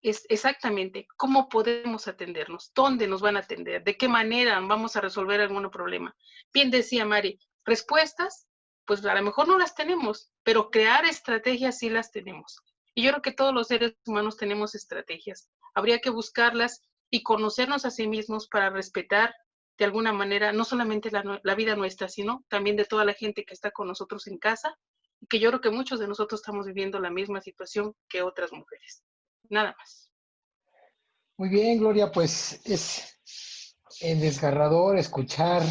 exactamente cómo podemos atendernos, dónde nos van a atender, de qué manera vamos a resolver algún problema. Bien decía Mari, respuestas, pues a lo mejor no las tenemos, pero crear estrategias sí las tenemos. Y yo creo que todos los seres humanos tenemos estrategias. Habría que buscarlas y conocernos a sí mismos para respetar de alguna manera no solamente la vida nuestra, sino también de toda la gente que está con nosotros en casa, y que yo creo que muchos de nosotros estamos viviendo la misma situación que otras mujeres. Nada más. Muy bien, Gloria, pues es desgarrador escuchar,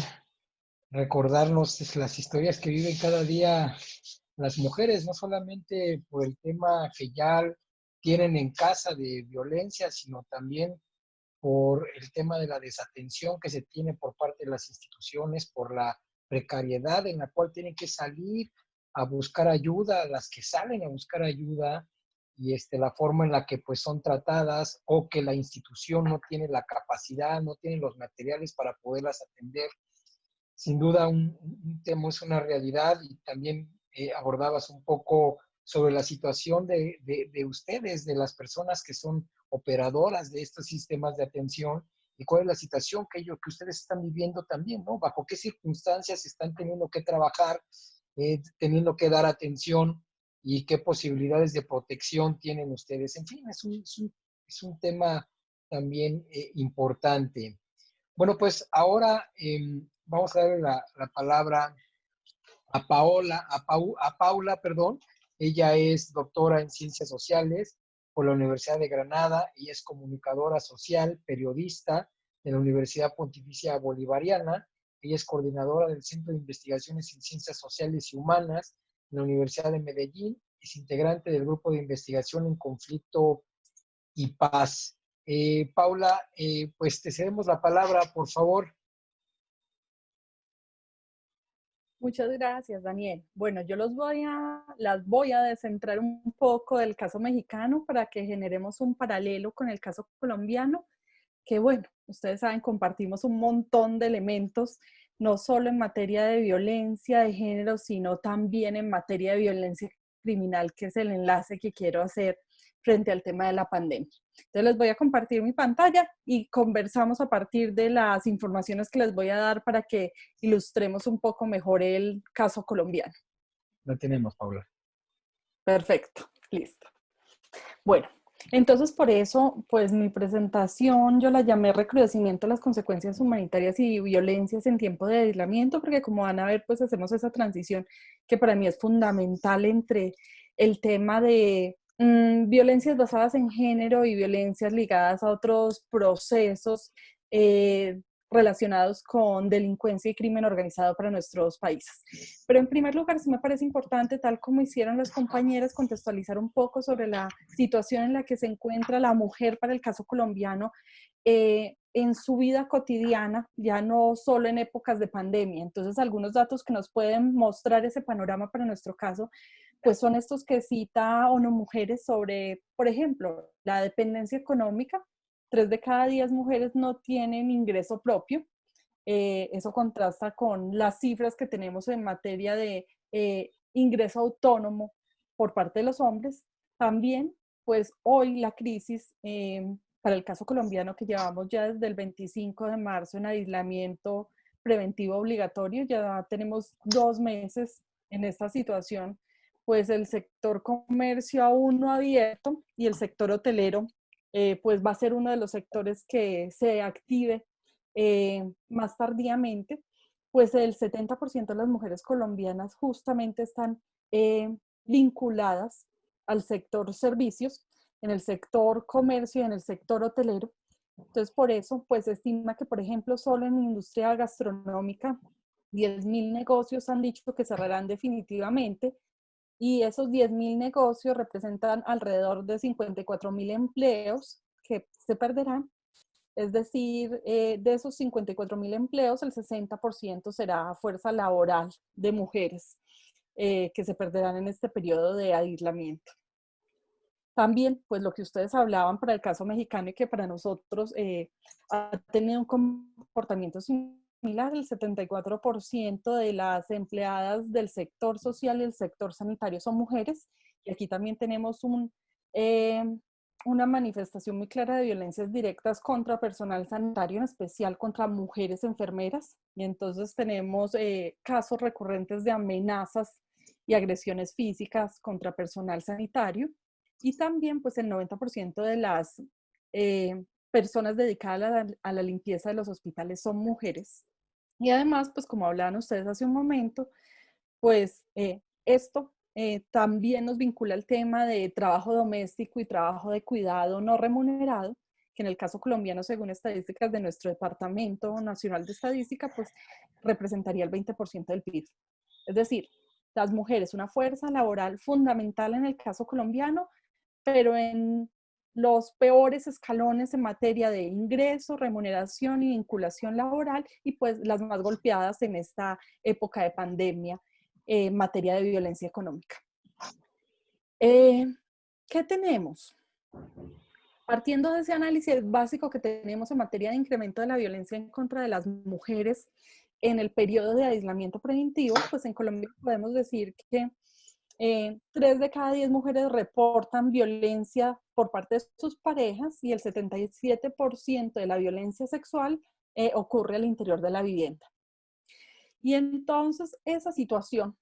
recordarnos las historias que viven cada día las mujeres, no solamente por el tema que ya tienen en casa de violencia, sino también por el tema de la desatención que se tiene por parte de las instituciones, por la precariedad en la cual tienen que salir a buscar ayuda, las que salen a buscar ayuda, y la forma en la que pues son tratadas, o que la institución no tiene la capacidad, no tiene los materiales para poderlas atender. Sin duda un tema, es una realidad, y también abordabas un poco sobre la situación de ustedes, de las personas que son operadoras de estos sistemas de atención, y cuál es la situación que ustedes están viviendo también, ¿no? Bajo qué circunstancias están teniendo que trabajar, teniendo que dar atención, y qué posibilidades de protección tienen ustedes. En fin, es un tema también importante. Bueno, pues ahora vamos a darle la palabra a Paula, perdón. Ella es doctora en Ciencias Sociales por la Universidad de Granada y es comunicadora social, periodista, de la Universidad Pontificia Bolivariana. Ella es coordinadora del Centro de Investigaciones en Ciencias Sociales y Humanas en la Universidad de Medellín. Es integrante del Grupo de Investigación en Conflicto y Paz. Paula, pues te cedemos la palabra, por favor. Muchas gracias, Daniel. Bueno, yo las voy a descentrar un poco del caso mexicano para que generemos un paralelo con el caso colombiano, que bueno, ustedes saben, compartimos un montón de elementos, no solo en materia de violencia de género, sino también en materia de violencia criminal, que es el enlace que quiero hacer frente al tema de la pandemia. Entonces les voy a compartir mi pantalla y conversamos a partir de las informaciones que les voy a dar para que ilustremos un poco mejor el caso colombiano. La tenemos, Paula. Perfecto, listo. Bueno, entonces por eso, pues mi presentación yo la llamé Recrudecimiento de las consecuencias humanitarias y violencias en tiempo de aislamiento, porque como van a ver, pues hacemos esa transición que para mí es fundamental entre el tema de violencias basadas en género y violencias ligadas a otros procesos relacionados con delincuencia y crimen organizado para nuestros países. Pero en primer lugar, sí me parece importante, tal como hicieron las compañeras, contextualizar un poco sobre la situación en la que se encuentra la mujer para el caso colombiano en su vida cotidiana, ya no solo en épocas de pandemia. Entonces, algunos datos que nos pueden mostrar ese panorama para nuestro caso, pues son estos que cita ONU Mujeres sobre, por ejemplo, la dependencia económica. 3 de cada 10 mujeres no tienen ingreso propio. Eso contrasta con las cifras que tenemos en materia de ingreso autónomo por parte de los hombres. También, pues hoy la crisis, para el caso colombiano que llevamos ya desde el 25 de marzo en aislamiento preventivo obligatorio, ya tenemos 2 meses en esta situación, pues el sector comercio aún no abierto y el sector hotelero pues va a ser uno de los sectores que se active más tardíamente, pues el 70% de las mujeres colombianas justamente están vinculadas al sector servicios, en el sector comercio y en el sector hotelero. Entonces, por eso, pues se estima que, por ejemplo, solo en la industria gastronómica, 10.000 negocios han dicho que cerrarán definitivamente, y esos 10.000 negocios representan alrededor de 54.000 empleos que se perderán. Es decir, de esos 54.000 empleos, el 60% será fuerza laboral de mujeres que se perderán en este periodo de aislamiento. También, pues lo que ustedes hablaban para el caso mexicano y que para nosotros ha tenido un comportamiento similar, el 74% de las empleadas del sector social y el sector sanitario son mujeres, y aquí también tenemos una manifestación muy clara de violencias directas contra personal sanitario, en especial contra mujeres enfermeras, y entonces tenemos casos recurrentes de amenazas y agresiones físicas contra personal sanitario, y también pues el 90% de las personas dedicadas a la limpieza de los hospitales son mujeres. Y además, pues como hablaban ustedes hace un momento, pues esto también nos vincula al tema de trabajo doméstico y trabajo de cuidado no remunerado, que en el caso colombiano, según estadísticas de nuestro Departamento Nacional de Estadística, pues representaría el 20% del PIB. Es decir, las mujeres, una fuerza laboral fundamental en el caso colombiano, pero en los peores escalones en materia de ingreso, remuneración y vinculación laboral, y pues las más golpeadas en esta época de pandemia en materia de violencia económica. ¿Qué tenemos? Partiendo de ese análisis básico que tenemos en materia de incremento de la violencia en contra de las mujeres en el periodo de aislamiento preventivo, pues en Colombia podemos decir que 3 de cada 10 mujeres reportan violencia por parte de sus parejas, y el 77% de la violencia sexual ocurre al interior de la vivienda. Y entonces esa situación,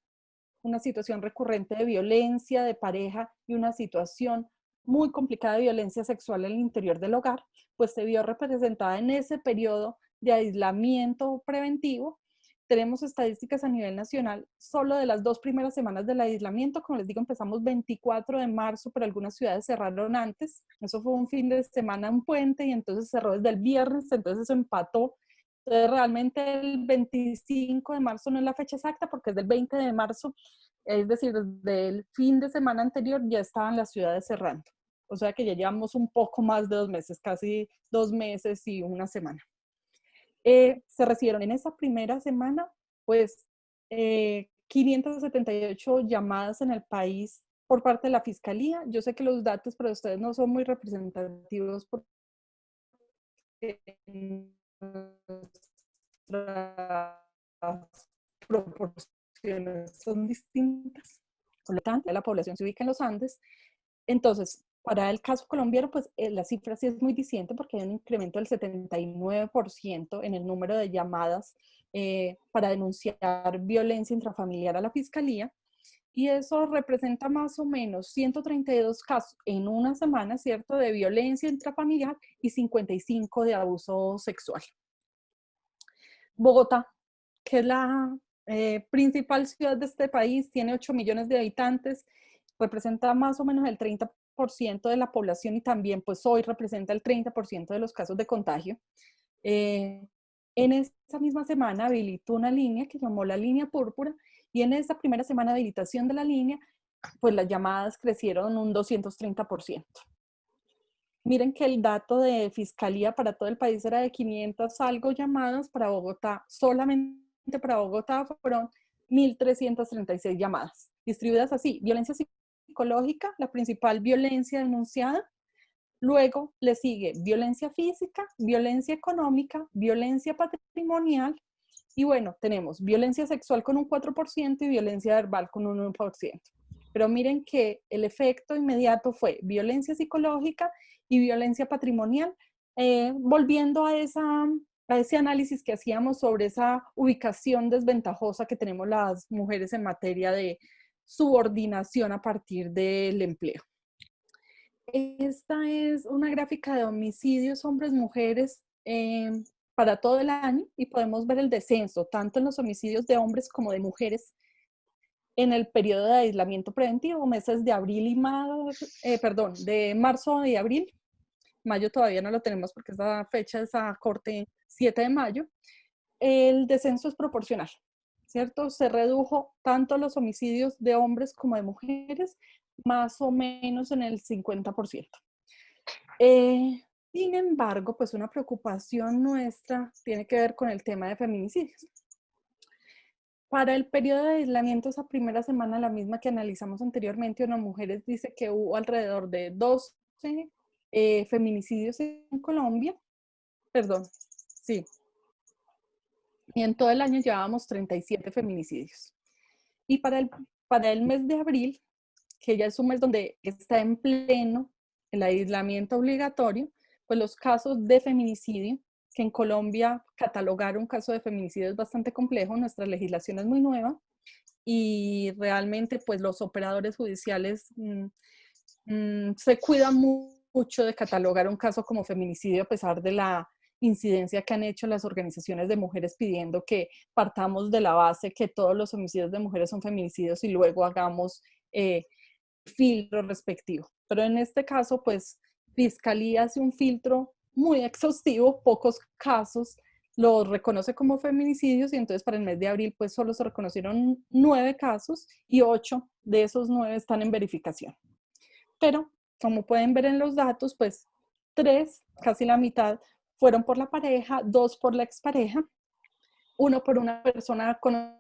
una situación recurrente de violencia de pareja y una situación muy complicada de violencia sexual al interior del hogar, pues se vio representada en ese periodo de aislamiento preventivo, tenemos estadísticas a nivel nacional solo de las 2 primeras semanas del aislamiento. Como les digo, empezamos 24 de marzo, pero algunas ciudades cerraron antes. Eso fue un fin de semana, un puente, y entonces cerró desde el viernes, entonces eso empató. Entonces realmente el 25 de marzo no es la fecha exacta porque es del 20 de marzo, es decir, desde el fin de semana anterior ya estaban las ciudades cerrando. O sea que ya llevamos un poco más de 2 meses, casi 2 meses y una semana. Se recibieron en esa primera semana, pues, 578 llamadas en el país por parte de la Fiscalía. Yo sé que los datos para ustedes no son muy representativos porque nuestras proporciones son distintas. Por lo tanto, la población se ubica en los Andes. Entonces, para el caso colombiano, pues la cifra sí es muy diciente porque hay un incremento del 79% en el número de llamadas para denunciar violencia intrafamiliar a la Fiscalía, y eso representa más o menos 132 casos en una semana, ¿cierto?, de violencia intrafamiliar y 55 de abuso sexual. Bogotá, que es la principal ciudad de este país, tiene 8 millones de habitantes, representa más o menos el 30% de la población y también pues hoy representa el 30% de los casos de contagio. En esa misma semana habilitó una línea que llamó la línea púrpura, y en esa primera semana de habilitación de la línea, pues las llamadas crecieron un 230%. Miren que el dato de Fiscalía para todo el país era de 500 algo llamadas, para Bogotá, solamente para Bogotá fueron 1.336 llamadas, distribuidas así: violencia psicológica, la principal violencia denunciada, luego le sigue violencia física, violencia económica, violencia patrimonial, y bueno, tenemos violencia sexual con un 4% y violencia verbal con un 1%. Pero miren que el efecto inmediato fue violencia psicológica y violencia patrimonial, volviendo a ese análisis que hacíamos sobre esa ubicación desventajosa que tenemos las mujeres en materia de subordinación a partir del empleo. Esta es una gráfica de homicidios hombres-mujeres para todo el año, y podemos ver el descenso tanto en los homicidios de hombres como de mujeres en el periodo de aislamiento preventivo, meses de abril y de marzo y abril. Mayo todavía no lo tenemos porque esa fecha es a corte 7 de mayo. El descenso es proporcional, ¿cierto? Se redujo tanto los homicidios de hombres como de mujeres, más o menos en el 50%. Sin embargo, pues una preocupación nuestra tiene que ver con el tema de feminicidios. Para el periodo de aislamiento, esa primera semana, la misma que analizamos anteriormente, ONU Mujeres dice que hubo alrededor de 12 feminicidios en Colombia. Y en todo el año llevábamos 37 feminicidios. Y para el mes de abril, que ya es un mes donde está en pleno el aislamiento obligatorio, pues los casos de feminicidio, que en Colombia catalogar un caso de feminicidio es bastante complejo, nuestra legislación es muy nueva, y realmente pues los operadores judiciales se cuidan mucho de catalogar un caso como feminicidio, a pesar de la incidencia que han hecho las organizaciones de mujeres pidiendo que partamos de la base que todos los homicidios de mujeres son feminicidios y luego hagamos filtro respectivo. Pero en este caso, pues, Fiscalía hace un filtro muy exhaustivo, pocos casos los reconoce como feminicidios, y entonces para el mes de abril, pues, solo se reconocieron 9 casos y 8 de esos 9 están en verificación. Pero, como pueden ver en los datos, pues, 3, casi la mitad, fueron por la pareja, 2 por la expareja, 1 por una persona con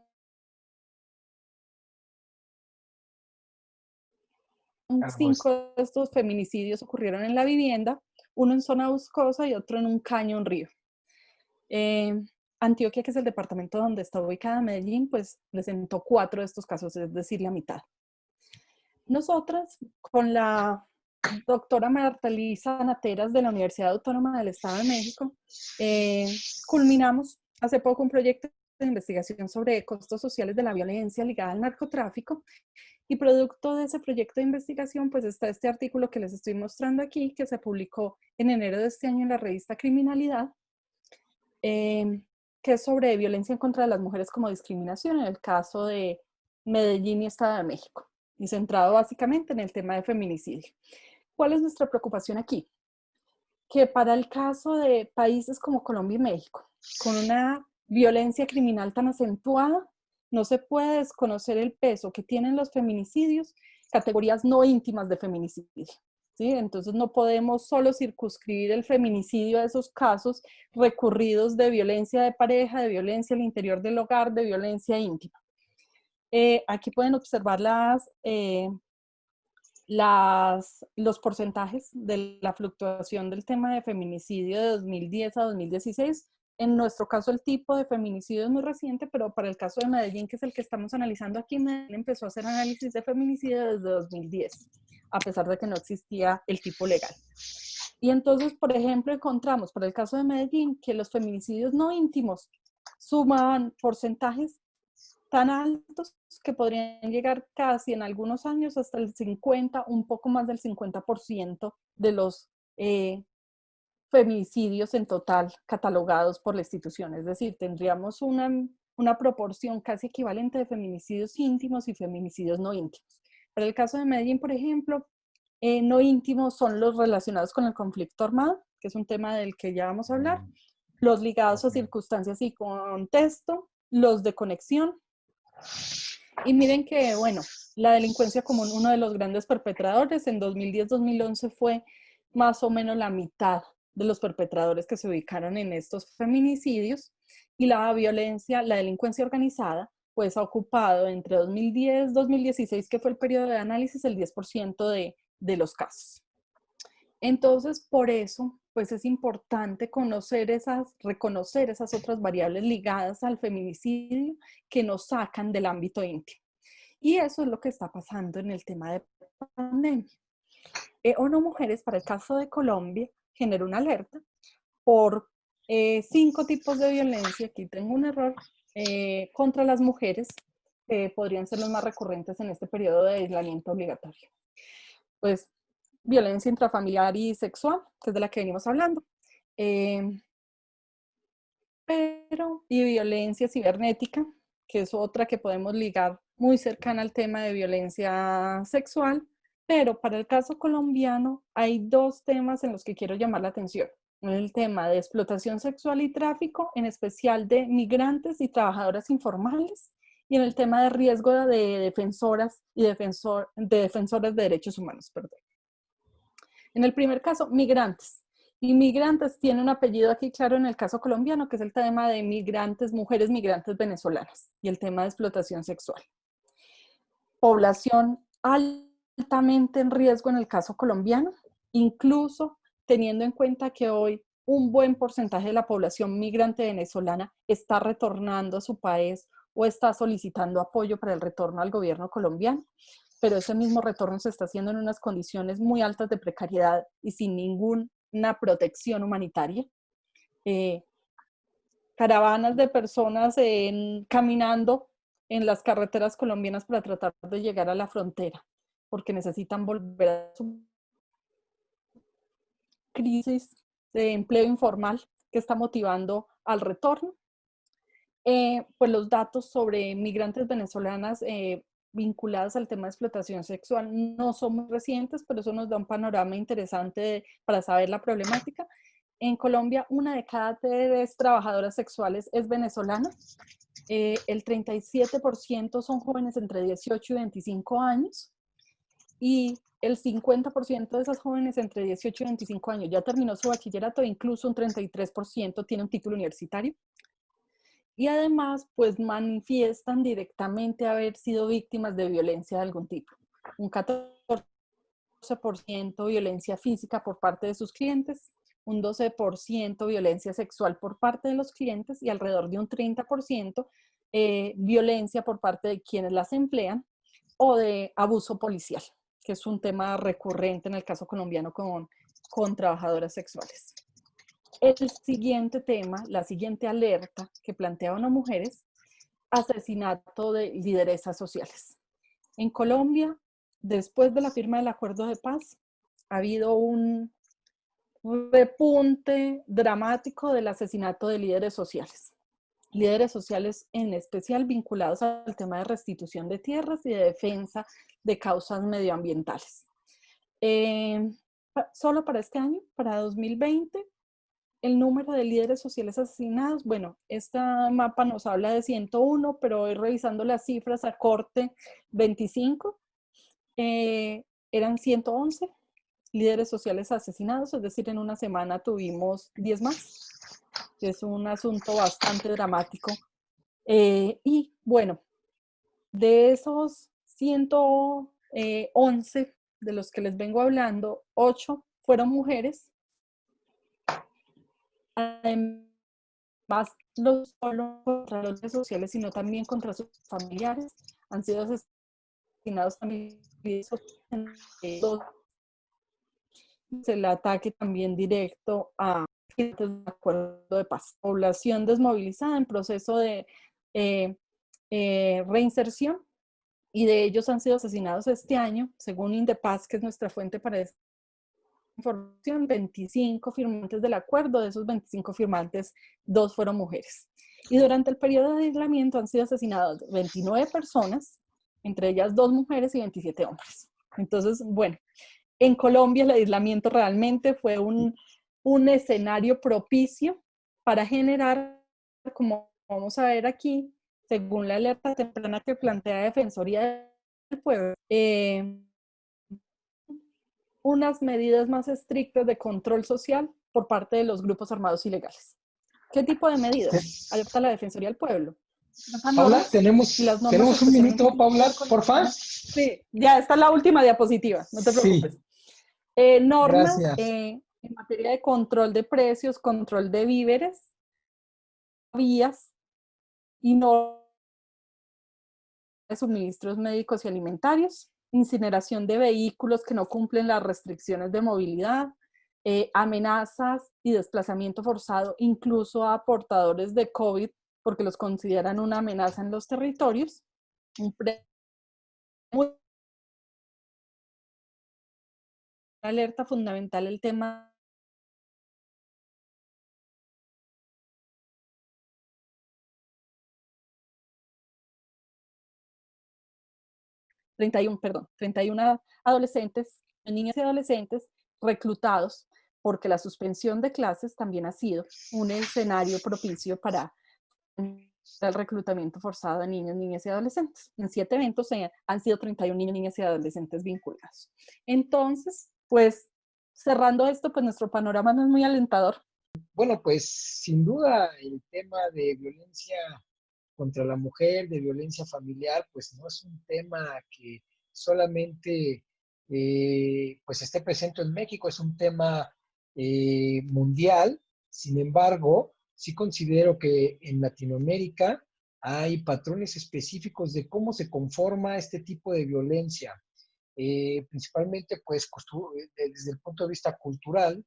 5 de estos feminicidios ocurrieron en la vivienda, uno en zona boscosa y otro en un caño, un río. Antioquia, que es el departamento donde está ubicada Medellín, pues presentó 4 de estos casos, es decir, la mitad. Nosotras, con la doctora Marta Elisa Nateras de la Universidad Autónoma del Estado de México, culminamos hace poco un proyecto de investigación sobre costos sociales de la violencia ligada al narcotráfico, y producto de ese proyecto de investigación pues está este artículo que les estoy mostrando aquí, que se publicó en enero de este año en la revista Criminalidad, que es sobre violencia en contra de las mujeres como discriminación en el caso de Medellín y Estado de México, y centrado básicamente en el tema de feminicidio. ¿Cuál es nuestra preocupación aquí? Que para el caso de países como Colombia y México, con una violencia criminal tan acentuada, no se puede desconocer el peso que tienen los feminicidios, categorías no íntimas de feminicidio. ¿Sí? Entonces no podemos solo circunscribir el feminicidio a esos casos recurridos de violencia de pareja, de violencia al interior del hogar, de violencia íntima. Aquí pueden observar los porcentajes de la fluctuación del tema de feminicidio de 2010 a 2016. En nuestro caso el tipo de feminicidio es muy reciente, pero para el caso de Medellín, que es el que estamos analizando aquí, Medellín empezó a hacer análisis de feminicidio desde 2010, a pesar de que no existía el tipo legal. Y entonces, por ejemplo, encontramos para el caso de Medellín que los feminicidios no íntimos suman porcentajes tan altos que podrían llegar casi en algunos años hasta el 50, un poco más del 50% de los feminicidios en total catalogados por la institución. Es decir, tendríamos una proporción casi equivalente de feminicidios íntimos y feminicidios no íntimos. Para el caso de Medellín, por ejemplo, no íntimos son los relacionados con el conflicto armado, que es un tema del que ya vamos a hablar, los ligados a circunstancias y contexto, los de conexión. Y miren que, bueno, la delincuencia común, uno de los grandes perpetradores, en 2010-2011 fue más o menos la mitad de los perpetradores que se ubicaron en estos feminicidios, y la violencia, la delincuencia organizada, pues ha ocupado entre 2010 y 2016, que fue el periodo de análisis, el 10% de los casos. Entonces, por eso, pues es importante reconocer esas otras variables ligadas al feminicidio que nos sacan del ámbito íntimo. Y eso es lo que está pasando en el tema de pandemia. ONU Mujeres, para el caso de Colombia, generó una alerta por 5 tipos de violencia, aquí tengo un error, contra las mujeres, que podrían ser los más recurrentes en este periodo de aislamiento obligatorio. Pues violencia intrafamiliar y sexual, que es de la que venimos hablando, y violencia cibernética, que es otra que podemos ligar muy cercana al tema de violencia sexual. Pero para el caso colombiano hay 2 temas en los que quiero llamar la atención. El tema de explotación sexual y tráfico, en especial de migrantes y trabajadoras informales, y en el tema de riesgo de defensoras y defensoras de derechos humanos, perdón. En el primer caso, migrantes. Inmigrantes tiene un apellido aquí claro en el caso colombiano, que es el tema de migrantes, mujeres migrantes venezolanas, y el tema de explotación sexual. Población altamente en riesgo en el caso colombiano, incluso teniendo en cuenta que hoy un buen porcentaje de la población migrante venezolana está retornando a su país o está solicitando apoyo para el retorno al gobierno colombiano, pero ese mismo retorno se está haciendo en unas condiciones muy altas de precariedad y sin ninguna protección humanitaria. Caravanas de personas caminando en las carreteras colombianas para tratar de llegar a la frontera, porque necesitan volver a su crisis de empleo informal que está motivando al retorno. Pues los datos sobre migrantes venezolanas vinculadas al tema de explotación sexual no son muy recientes, pero eso nos da un panorama interesante para saber la problemática. En Colombia, 1 de cada 3 trabajadoras sexuales es venezolana. El 37% son jóvenes entre 18 y 25 años. Y el 50% de esas jóvenes entre 18 y 25 años ya terminó su bachillerato, e incluso un 33% tiene un título universitario. Y además, pues manifiestan directamente haber sido víctimas de violencia de algún tipo. Un 14% violencia física por parte de sus clientes, un 12% violencia sexual por parte de los clientes y alrededor de un 30% violencia por parte de quienes las emplean o de abuso policial, que es un tema recurrente en el caso colombiano con trabajadoras sexuales. El siguiente tema, la siguiente alerta que plantea ONU Mujeres, asesinato de lideresas sociales. En Colombia, después de la firma del acuerdo de paz, ha habido un repunte dramático del asesinato de líderes sociales. líderes sociales en especial vinculados al tema de restitución de tierras y de defensa de causas medioambientales. Solo para este año, para 2020, el número de líderes sociales asesinados, bueno, este mapa nos habla de 101, pero hoy revisando las cifras a corte 25, eran 111 líderes sociales asesinados, es decir, en una semana tuvimos 10 más. Es un asunto bastante dramático. Y bueno, de esos 111 de los que les vengo hablando, 8 fueron mujeres. Además, no solo contra los líderes sociales, sino también contra sus familiares. Han sido asesinados también. El ataque también directo a de acuerdo de paz. Población desmovilizada en proceso de reinserción, y de ellos han sido asesinados este año, según Indepaz, que es nuestra fuente para esta información, 25 firmantes del acuerdo. De esos 25 firmantes, 2 fueron mujeres. Y durante el periodo de aislamiento han sido asesinadas 29 personas, entre ellas 2 mujeres y 27 hombres. Entonces, bueno, en Colombia el aislamiento realmente fue un escenario propicio para generar, como vamos a ver aquí, según la alerta temprana que plantea Defensoría del Pueblo, unas medidas más estrictas de control social por parte de los grupos armados ilegales. ¿Qué tipo de medidas? Alerta la Defensoría del Pueblo. Paula, tenemos un minuto, Paula, por favor. Sí, ya está la última diapositiva, no te preocupes. Sí. Normas en materia de control de precios, control de víveres, vías y normas de suministros médicos y alimentarios, incineración de vehículos que no cumplen las restricciones de movilidad, amenazas y desplazamiento forzado incluso a portadores de COVID porque los consideran una amenaza en los territorios. Una alerta fundamental el tema perdón, 31 adolescentes, niñas y adolescentes reclutados, porque la suspensión de clases también ha sido un escenario propicio para el reclutamiento forzado de niños, niñas y adolescentes. En 7 eventos han sido 31 niños, niñas y adolescentes vinculados. Entonces, pues, cerrando esto, pues nuestro panorama no es muy alentador. Bueno, pues, sin duda, el tema de violencia contra la mujer, de violencia familiar, pues no es un tema que solamente pues esté presente en México, es un tema mundial. Sin embargo, sí considero que en Latinoamérica hay patrones específicos de cómo se conforma este tipo de violencia. Principalmente, pues, desde el punto de vista cultural,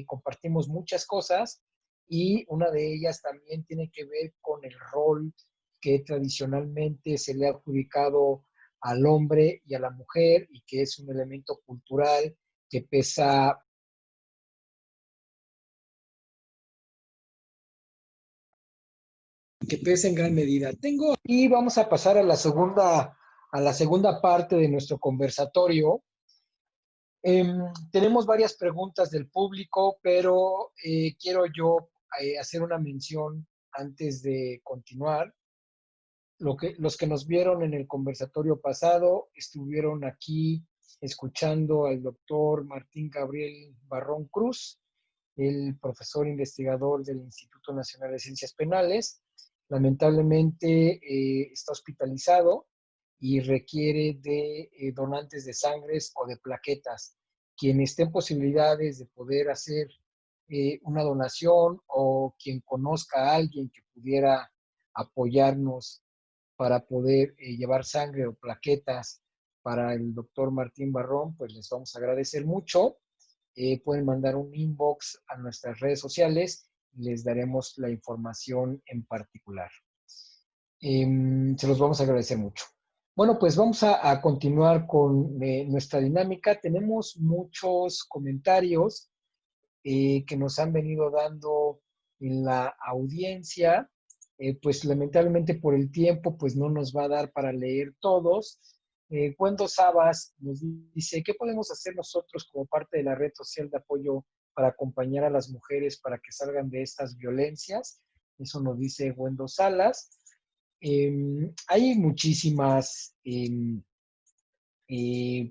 compartimos muchas cosas, y una de ellas también tiene que ver con el rol que tradicionalmente se le ha adjudicado al hombre y a la mujer, y que es un elemento cultural que pesa en gran medida. Y vamos a pasar a la segunda parte de nuestro conversatorio. Tenemos varias preguntas del público, pero quiero yo hacer una mención antes de continuar. Los que nos vieron en el conversatorio pasado estuvieron aquí escuchando al doctor Martín Gabriel Barrón Cruz, el profesor investigador del Instituto Nacional de Ciencias Penales. Lamentablemente está hospitalizado y requiere de donantes de sangres o de plaquetas. Quien esté en posibilidades de poder hacer una donación, o quien conozca a alguien que pudiera apoyarnos para poder llevar sangre o plaquetas para el doctor Martín Barrón, pues les vamos a agradecer mucho. Pueden mandar un inbox a nuestras redes sociales y les daremos la información en particular. Se los vamos a agradecer mucho. Bueno, pues vamos a continuar con nuestra dinámica. Tenemos muchos comentarios que nos han venido dando en la audiencia. pues lamentablemente por el tiempo, pues no nos va a dar para leer todos. Wendo Sabas nos dice, ¿qué podemos hacer nosotros como parte de la red social de apoyo para acompañar a las mujeres para que salgan de estas violencias? Eso nos dice Wendo Salas. Hay muchísimas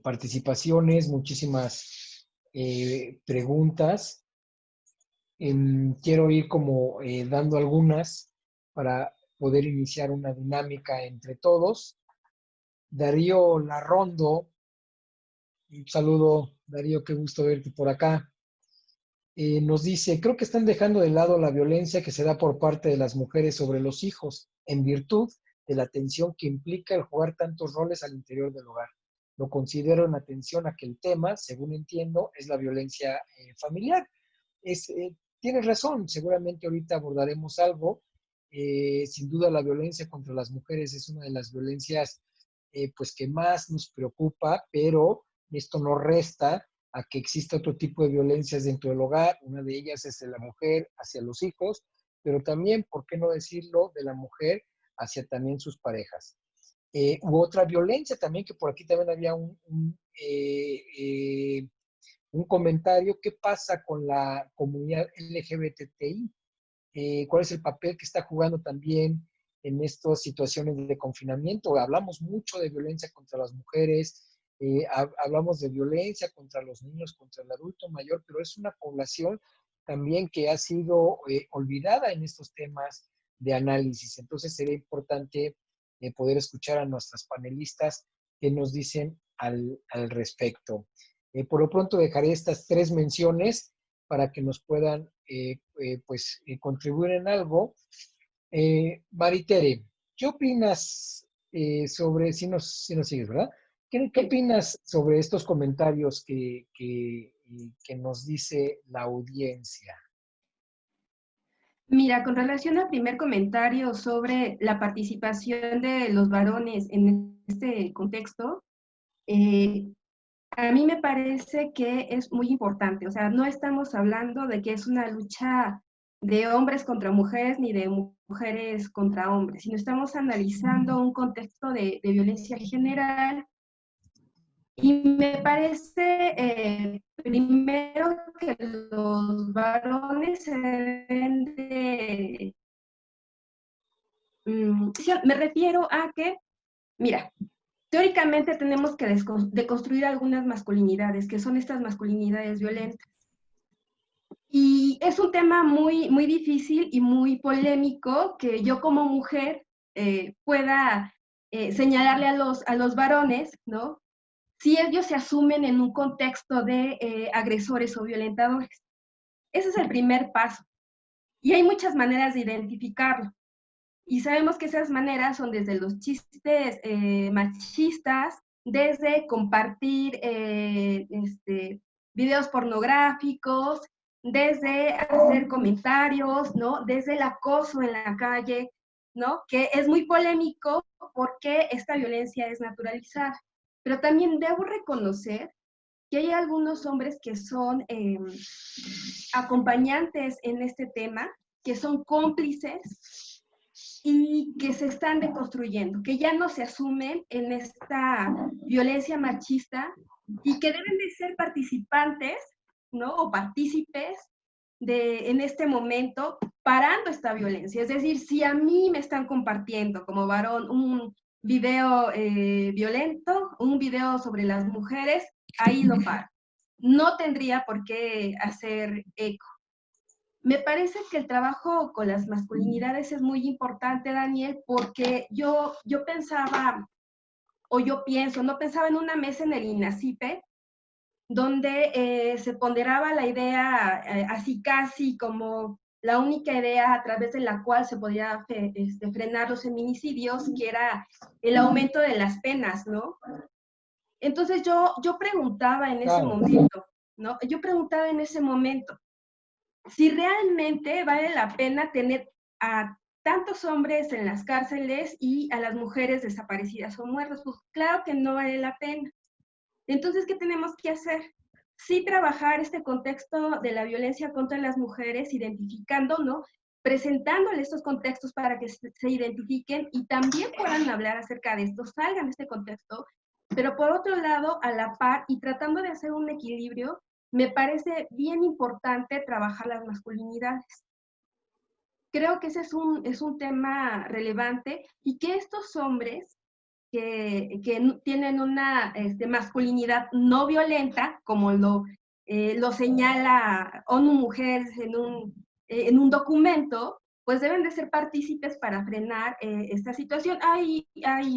participaciones, muchísimas preguntas. Quiero ir como dando algunas para poder iniciar una dinámica entre todos. Darío Larrondo, un saludo, Darío, qué gusto verte por acá. Nos dice, creo que están dejando de lado la violencia que se da por parte de las mujeres sobre los hijos, en virtud de la tensión que implica el jugar tantos roles al interior del hogar. Lo considero en atención a que el tema, según entiendo, es la violencia familiar. Tienes razón, seguramente ahorita abordaremos algo. Sin duda la violencia contra las mujeres es una de las violencias pues que más nos preocupa, pero esto no resta a que exista otro tipo de violencias dentro del hogar. Una de ellas es de la mujer hacia los hijos, pero también, ¿por qué no decirlo?, de la mujer hacia también sus parejas. U otra violencia también, que por aquí también había un comentario, ¿qué pasa con la comunidad LGBTI? ¿Cuál es el papel que está jugando también en estas situaciones de confinamiento? Hablamos mucho de violencia contra las mujeres, hablamos de violencia contra los niños, contra el adulto mayor, pero es una población también que ha sido olvidada en estos temas de análisis. Entonces sería importante poder escuchar a nuestras panelistas que nos dicen al respecto. Por lo pronto dejaré estas 3 menciones para que nos puedan contribuir en algo. Maritere, ¿qué opinas sobre, si nos sigues, ¿verdad? ¿Qué opinas sobre estos comentarios que nos dice la audiencia? Mira, con relación al primer comentario sobre la participación de los varones en este contexto, a mí me parece que es muy importante. O sea, no estamos hablando de que es una lucha de hombres contra mujeres ni de mujeres contra hombres, sino estamos analizando un contexto de violencia general. Y me parece, primero, que los varones se deben de... me refiero a que, mira, teóricamente tenemos que deconstruir algunas masculinidades, que son estas masculinidades violentas. Y es un tema muy, muy difícil y muy polémico que yo como mujer pueda señalarle a los varones, ¿no? Si ellos se asumen en un contexto de agresores o violentadores. Ese es el primer paso. Y hay muchas maneras de identificarlo. Y sabemos que esas maneras son desde los chistes machistas, desde compartir videos pornográficos, desde hacer comentarios, ¿no? Desde el acoso en la calle, ¿no? Que es muy polémico porque esta violencia es naturalizada. Pero también debo reconocer que hay algunos hombres que son acompañantes en este tema, que son cómplices y que se están deconstruyendo, que ya no se asumen en esta violencia machista y que deben de ser participantes, ¿no? O partícipes en este momento parando esta violencia. Es decir, si a mí me están compartiendo como varón un video violento, un video sobre las mujeres, ahí lo paro. No tendría por qué hacer eco. Me parece que el trabajo con las masculinidades es muy importante, Daniel, porque yo pensaba, o yo pienso, no pensaba en una mesa en el INACIPE, donde se ponderaba la idea así casi como la única idea a través de la cual se podía frenar los feminicidios, que era el aumento de las penas, ¿no? Entonces yo preguntaba en ese momento, ¿no? Yo preguntaba en ese momento, si realmente vale la pena tener a tantos hombres en las cárceles y a las mujeres desaparecidas o muertas. Pues claro que no vale la pena. Entonces, ¿qué tenemos que hacer? Sí trabajar este contexto de la violencia contra las mujeres, identificando, ¿no? presentándole estos contextos para que se identifiquen y también puedan hablar acerca de esto, salgan de este contexto, pero por otro lado, a la par y tratando de hacer un equilibrio, me parece bien importante trabajar las masculinidades. Creo que ese es un tema relevante y que estos hombres que tienen una masculinidad no violenta, como lo señala ONU Mujeres en un documento, pues deben de ser partícipes para frenar esta situación. Hay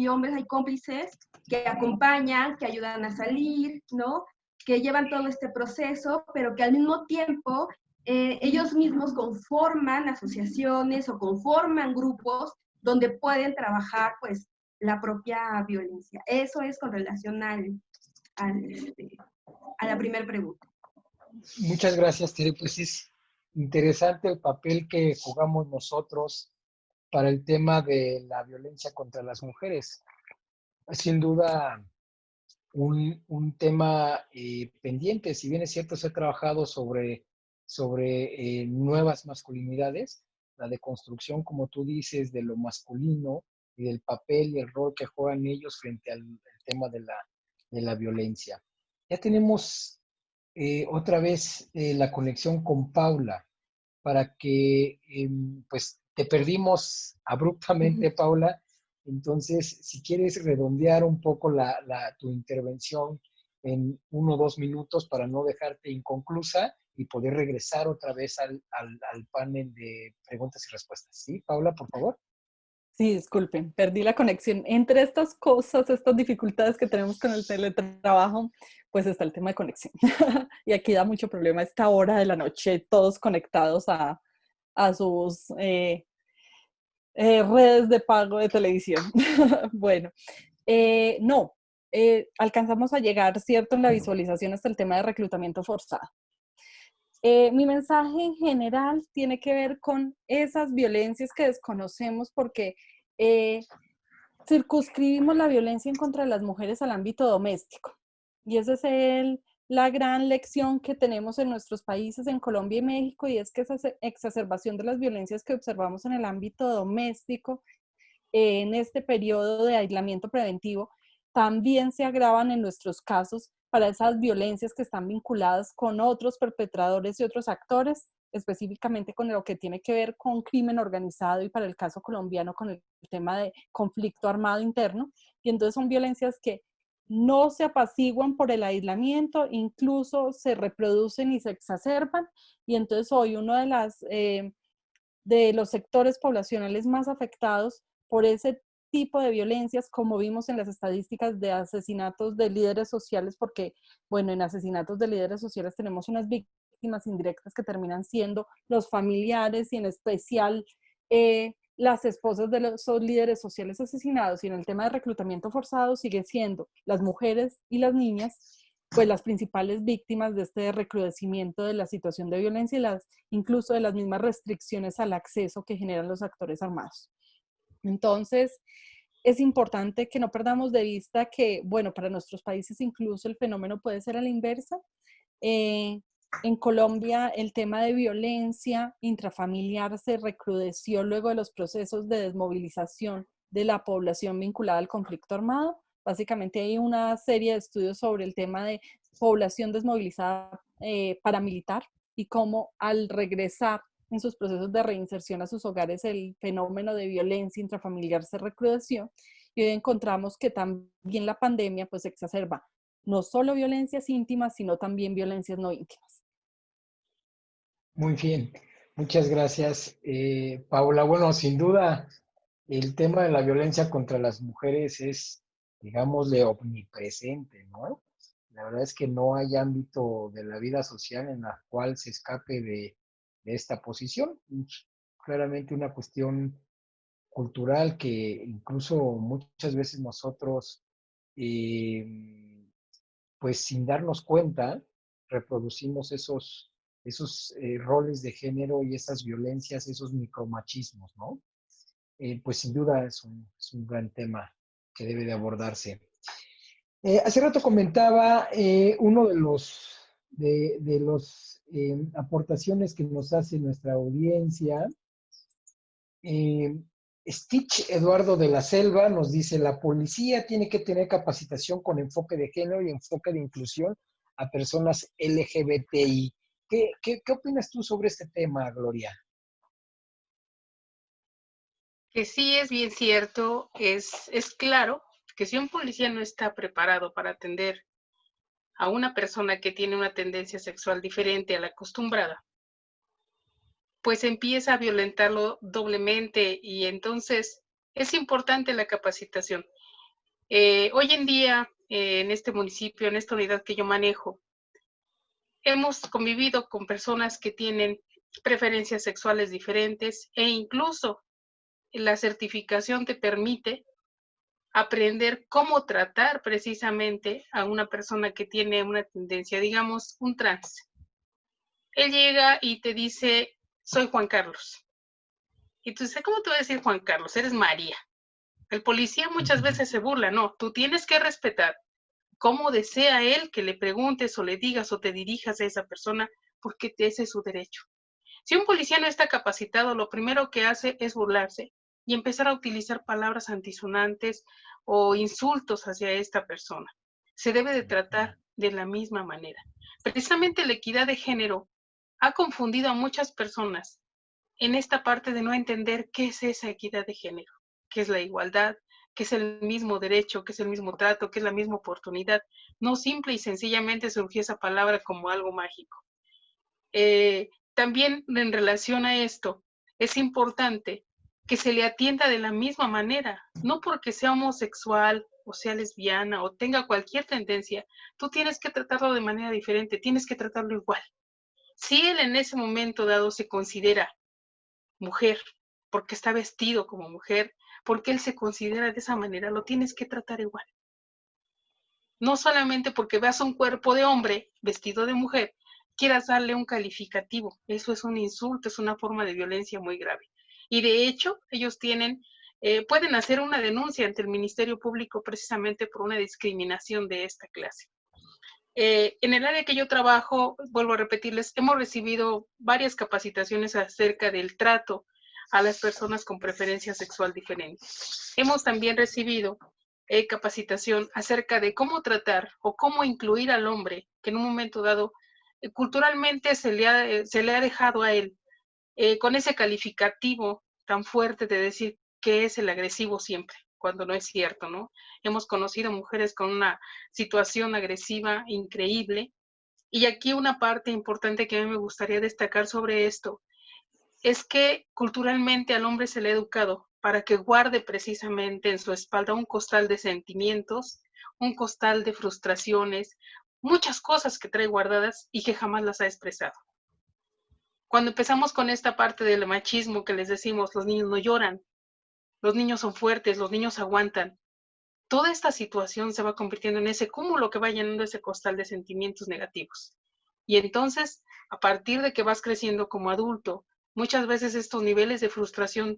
hombres, hay cómplices que acompañan, que ayudan a salir, ¿no? Que llevan todo este proceso, pero que al mismo tiempo ellos mismos conforman asociaciones o conforman grupos donde pueden trabajar, pues, la propia violencia. Eso es con relación a la primera pregunta. Muchas gracias, Tere. Pues es interesante el papel que jugamos nosotros para el tema de la violencia contra las mujeres. Sin duda, un tema pendiente. Si bien es cierto, se ha trabajado sobre nuevas masculinidades, la deconstrucción, como tú dices, de lo masculino y del papel y el rol que juegan ellos frente al tema de la violencia. Ya tenemos otra vez la conexión con Paula para que, pues, te perdimos abruptamente, Paula. Entonces, si quieres redondear un poco tu intervención en 1 o 2 minutos para no dejarte inconclusa y poder regresar otra vez al panel de preguntas y respuestas. ¿Sí, Paula, por favor? Sí, disculpen, perdí la conexión. Entre estas cosas, estas dificultades que tenemos con el teletrabajo, pues está el tema de conexión. Y aquí da mucho problema a esta hora de la noche, todos conectados a sus redes de pago de televisión. Bueno, no, alcanzamos a llegar, ¿cierto?, en la visualización hasta el tema de reclutamiento forzado. Mi mensaje en general tiene que ver con esas violencias que desconocemos porque circunscribimos la violencia en contra de las mujeres al ámbito doméstico. Y esa es la gran lección que tenemos en nuestros países, en Colombia y México, y es que esa exacerbación de las violencias que observamos en el ámbito doméstico, en este periodo de aislamiento preventivo, también se agravan en nuestros casos para esas violencias que están vinculadas con otros perpetradores y otros actores, específicamente con lo que tiene que ver con crimen organizado y para el caso colombiano con el tema de conflicto armado interno. Y entonces son violencias que no se apaciguan por el aislamiento, incluso se reproducen y se exacerban. Y entonces hoy uno de los sectores poblacionales más afectados por ese tipo de violencias, como vimos en las estadísticas de asesinatos de líderes sociales, porque, bueno, en asesinatos de líderes sociales tenemos unas víctimas indirectas que terminan siendo los familiares y en especial las esposas de esos líderes sociales asesinados, y en el tema de reclutamiento forzado sigue siendo las mujeres y las niñas, pues las principales víctimas de este recrudecimiento de la situación de violencia y incluso de las mismas restricciones al acceso que generan los actores armados. Entonces, es importante que no perdamos de vista que, bueno, para nuestros países incluso el fenómeno puede ser a la inversa. En Colombia el tema de violencia intrafamiliar se recrudeció luego de los procesos de desmovilización de la población vinculada al conflicto armado. Básicamente hay una serie de estudios sobre el tema de población desmovilizada paramilitar y cómo al regresar en sus procesos de reinserción a sus hogares el fenómeno de violencia intrafamiliar se recrudeció, y hoy encontramos que también la pandemia pues exacerba no solo violencias íntimas, sino también violencias no íntimas. Muy bien, muchas gracias, Paula. Bueno, sin duda, el tema de la violencia contra las mujeres es, digámosle, omnipresente, ¿no? La verdad es que no hay ámbito de la vida social en la cual se escape de esta posición. Es claramente una cuestión cultural que incluso muchas veces nosotros, pues sin darnos cuenta, reproducimos esos roles de género y esas violencias, esos micromachismos, ¿no? Pues sin duda es un gran tema que debe de abordarse. Hace rato comentaba uno de los aportaciones que nos hace nuestra audiencia, Stitch Eduardo de la Selva nos dice, la policía tiene que tener capacitación con enfoque de género y enfoque de inclusión a personas LGBTI. ¿Qué opinas tú sobre este tema, Gloria? Que sí es bien cierto, es claro que si un policía no está preparado para atender a una persona que tiene una tendencia sexual diferente a la acostumbrada, pues empieza a violentarlo doblemente y entonces es importante la capacitación. Hoy en día, en este municipio, en esta unidad que yo manejo, hemos convivido con personas que tienen preferencias sexuales diferentes e incluso la certificación te permite aprender cómo tratar precisamente a una persona que tiene una tendencia, digamos, un trans. Él llega y te dice, soy Juan Carlos. Y tú dices, ¿cómo te voy a decir Juan Carlos? Eres María. El policía muchas veces se burla, no, tú tienes que respetar cómo desea él que le preguntes o le digas o te dirijas a esa persona, porque ese es su derecho. Si un policía no está capacitado, lo primero que hace es burlarse y empezar a utilizar palabras antisonantes o insultos hacia esta persona. Se debe de tratar de la misma manera. Precisamente la equidad de género ha confundido a muchas personas en esta parte de no entender qué es esa equidad de género, qué es la igualdad, qué es el mismo derecho, qué es el mismo trato, qué es la misma oportunidad. No simple y sencillamente surgió esa palabra como algo mágico. También en relación a esto, es importante que se le atienda de la misma manera, no porque sea homosexual o sea lesbiana o tenga cualquier tendencia, tú tienes que tratarlo de manera diferente, tienes que tratarlo igual. Si él en ese momento dado se considera mujer, porque está vestido como mujer, porque él se considera de esa manera, lo tienes que tratar igual. No solamente porque veas un cuerpo de hombre vestido de mujer, quieras darle un calificativo. Eso es un insulto, es una forma de violencia muy grave. Y de hecho, ellos pueden hacer una denuncia ante el Ministerio Público precisamente por una discriminación de esta clase. En el área que yo trabajo, vuelvo a repetirles, hemos recibido varias capacitaciones acerca del trato a las personas con preferencia sexual diferente. Hemos también recibido capacitación acerca de cómo tratar o cómo incluir al hombre, que en un momento dado culturalmente se le ha dejado a él con ese calificativo tan fuerte de decir que es el agresivo siempre, cuando no es cierto, ¿no? Hemos conocido mujeres con una situación agresiva increíble. Y aquí una parte importante que a mí me gustaría destacar sobre esto es que culturalmente al hombre se le ha educado para que guarde precisamente en su espalda un costal de sentimientos, un costal de frustraciones, muchas cosas que trae guardadas y que jamás las ha expresado. Cuando empezamos con esta parte del machismo que les decimos, los niños no lloran, los niños son fuertes, los niños aguantan, toda esta situación se va convirtiendo en ese cúmulo que va llenando ese costal de sentimientos negativos. Y entonces, a partir de que vas creciendo como adulto, muchas veces estos niveles de frustración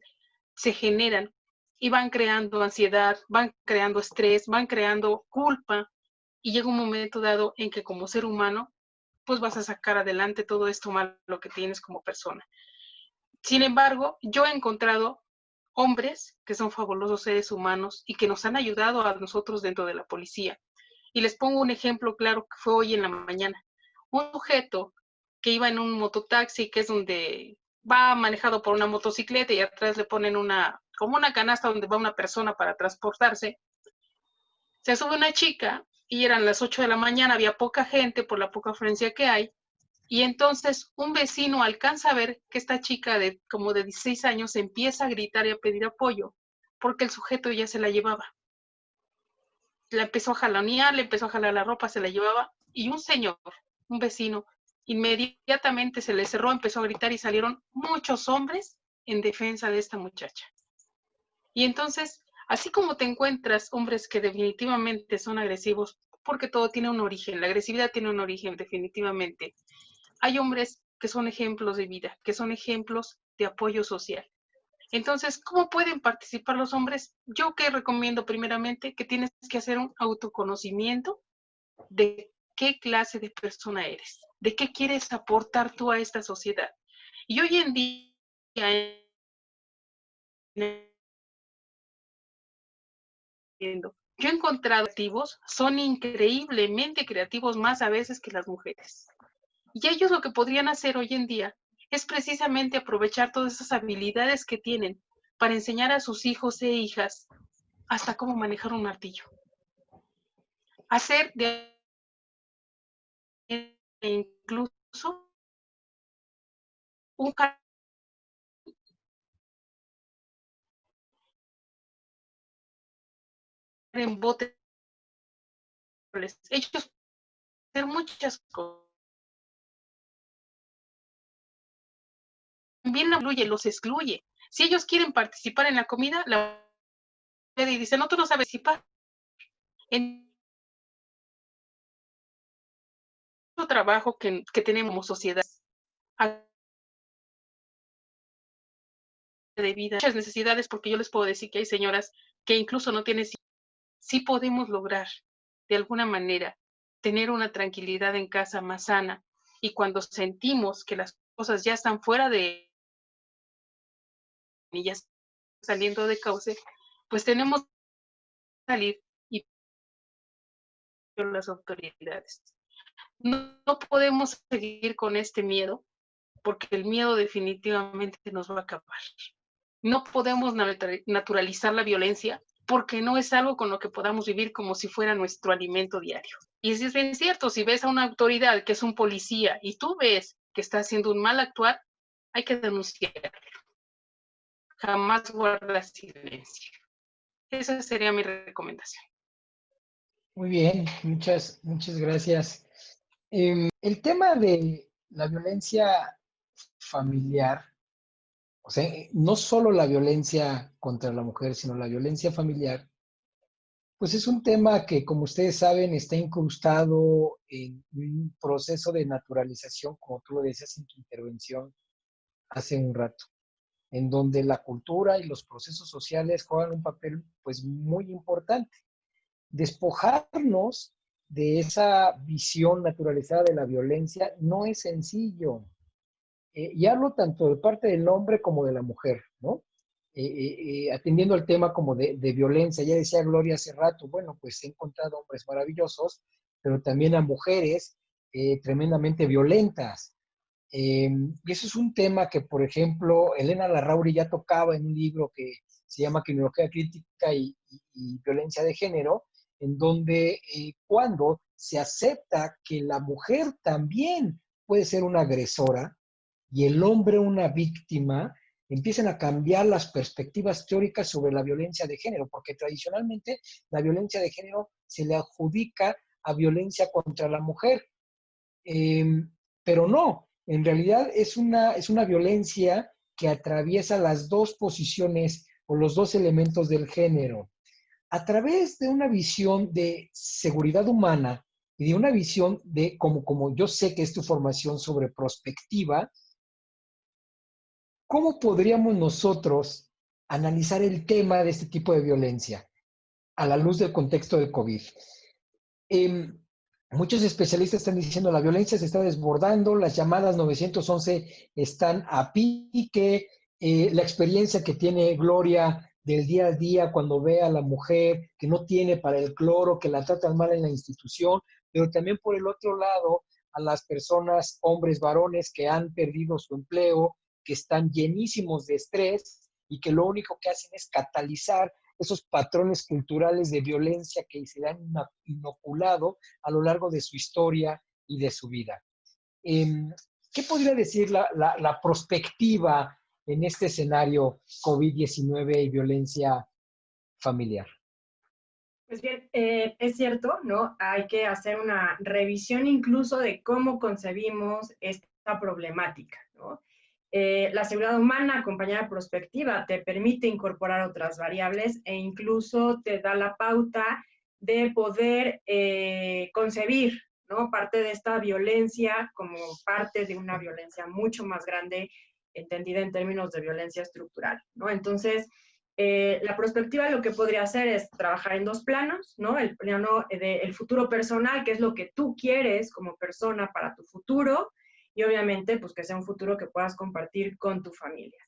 se generan y van creando ansiedad, van creando estrés, van creando culpa, y llega un momento dado en que como ser humano, pues vas a sacar adelante todo esto malo que tienes como persona. Sin embargo, yo he encontrado hombres que son fabulosos seres humanos y que nos han ayudado a nosotros dentro de la policía. Y les pongo un ejemplo claro que fue hoy en la mañana. Un sujeto que iba en un mototaxi, que es donde va manejado por una motocicleta y atrás le ponen como una canasta donde va una persona para transportarse. Se sube una chica y eran las 8 de la mañana, había poca gente por la poca afluencia que hay. Y entonces un vecino alcanza a ver que esta chica como de 16 años empieza a gritar y a pedir apoyo porque el sujeto ya se la llevaba. La empezó a jalonear, le empezó a jalar la ropa, se la llevaba y un señor, un vecino, inmediatamente se le cerró, empezó a gritar y salieron muchos hombres en defensa de esta muchacha. Y entonces, así como te encuentras hombres que definitivamente son agresivos, porque todo tiene un origen, la agresividad tiene un origen definitivamente, hay hombres que son ejemplos de vida, que son ejemplos de apoyo social. Entonces, ¿cómo pueden participar los hombres? Yo que recomiendo primeramente que tienes que hacer un autoconocimiento de qué clase de persona eres, de qué quieres aportar tú a esta sociedad. Y hoy en día Yo he encontrado activos, son increíblemente creativos más a veces que las mujeres. Y ellos lo que podrían hacer hoy en día es precisamente aprovechar todas esas habilidades que tienen para enseñar a sus hijos e hijas hasta cómo manejar un martillo. Hacer de incluso un en bote. Ellos hacer muchas cosas. También la incluye, los excluye. Si ellos quieren participar en la comida, la y dice, no, tú no sabes participar. En el trabajo que tenemos como sociedad de vida, muchas necesidades, porque yo les puedo decir que hay señoras que incluso no tienen, sí podemos lograr de alguna manera tener una tranquilidad en casa más sana, y cuando sentimos que las cosas ya están fuera de y ya saliendo de cauce, pues tenemos que salir y las autoridades. No podemos seguir con este miedo, porque el miedo definitivamente nos va a acabar. No podemos naturalizar la violencia, porque no es algo con lo que podamos vivir como si fuera nuestro alimento diario. Y si es bien cierto, si ves a una autoridad que es un policía y tú ves que está haciendo un mal actuar, hay que denunciarlo. Jamás guardar silencio. Esa sería mi recomendación. Muy bien, muchas gracias. El tema de la violencia familiar, o sea, no solo la violencia contra la mujer, sino la violencia familiar, pues es un tema que, como ustedes saben, está incrustado en un proceso de naturalización, como tú lo decías en tu intervención hace un rato, en donde la cultura y los procesos sociales juegan un papel pues muy importante. Despojarnos de esa visión naturalizada de la violencia no es sencillo. Y hablo tanto de parte del hombre como de la mujer, ¿no? Atendiendo al tema como de violencia, ya decía Gloria hace rato, bueno, pues he encontrado hombres maravillosos, pero también a mujeres tremendamente violentas. Y eso es un tema que, por ejemplo, Elena Larrauri ya tocaba en un libro que se llama Criminología Crítica y Violencia de Género, en donde cuando se acepta que la mujer también puede ser una agresora y el hombre una víctima, empiezan a cambiar las perspectivas teóricas sobre la violencia de género, porque tradicionalmente la violencia de género se le adjudica a violencia contra la mujer, pero no, en realidad es una violencia que atraviesa las dos posiciones o los dos elementos del género. A través de una visión de seguridad humana y de una visión de, como yo sé que es tu formación sobre prospectiva, ¿cómo podríamos nosotros analizar el tema de este tipo de violencia a la luz del contexto del COVID? Muchos especialistas están diciendo la violencia se está desbordando, las llamadas 911 están a pique, la experiencia que tiene Gloria del día a día cuando ve a la mujer que no tiene para el cloro, que la tratan mal en la institución, pero también por el otro lado a las personas, hombres, varones que han perdido su empleo, que están llenísimos de estrés y que lo único que hacen es catalizar esos patrones culturales de violencia que se han inoculado a lo largo de su historia y de su vida. ¿Qué podría decir la prospectiva en este escenario COVID-19 y violencia familiar? Pues bien, es cierto, ¿no? Hay que hacer una revisión incluso de cómo concebimos esta problemática, ¿no? La seguridad humana acompañada de prospectiva te permite incorporar otras variables e incluso te da la pauta de poder concebir, ¿no? Parte de esta violencia como parte de una violencia mucho más grande, entendida en términos de violencia estructural, ¿no? Entonces, la prospectiva lo que podría hacer es trabajar en dos planos, ¿no? El plano del futuro personal, que es lo que tú quieres como persona para tu futuro, y obviamente, pues que sea un futuro que puedas compartir con tu familia.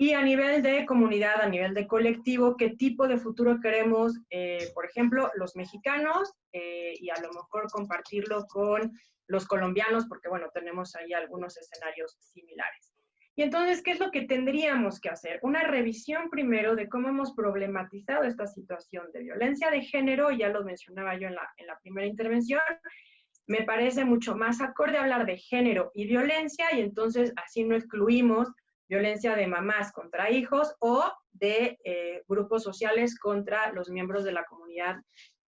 Y a nivel de comunidad, a nivel de colectivo, ¿qué tipo de futuro queremos, por ejemplo, los mexicanos? Y a lo mejor compartirlo con los colombianos, porque bueno, tenemos ahí algunos escenarios similares. Y entonces, ¿qué es lo que tendríamos que hacer? Una revisión primero de cómo hemos problematizado esta situación de violencia de género, ya lo mencionaba yo en la primera intervención. Me parece mucho más acorde hablar de género y violencia, y entonces así no excluimos violencia de mamás contra hijos o de grupos sociales contra los miembros de la comunidad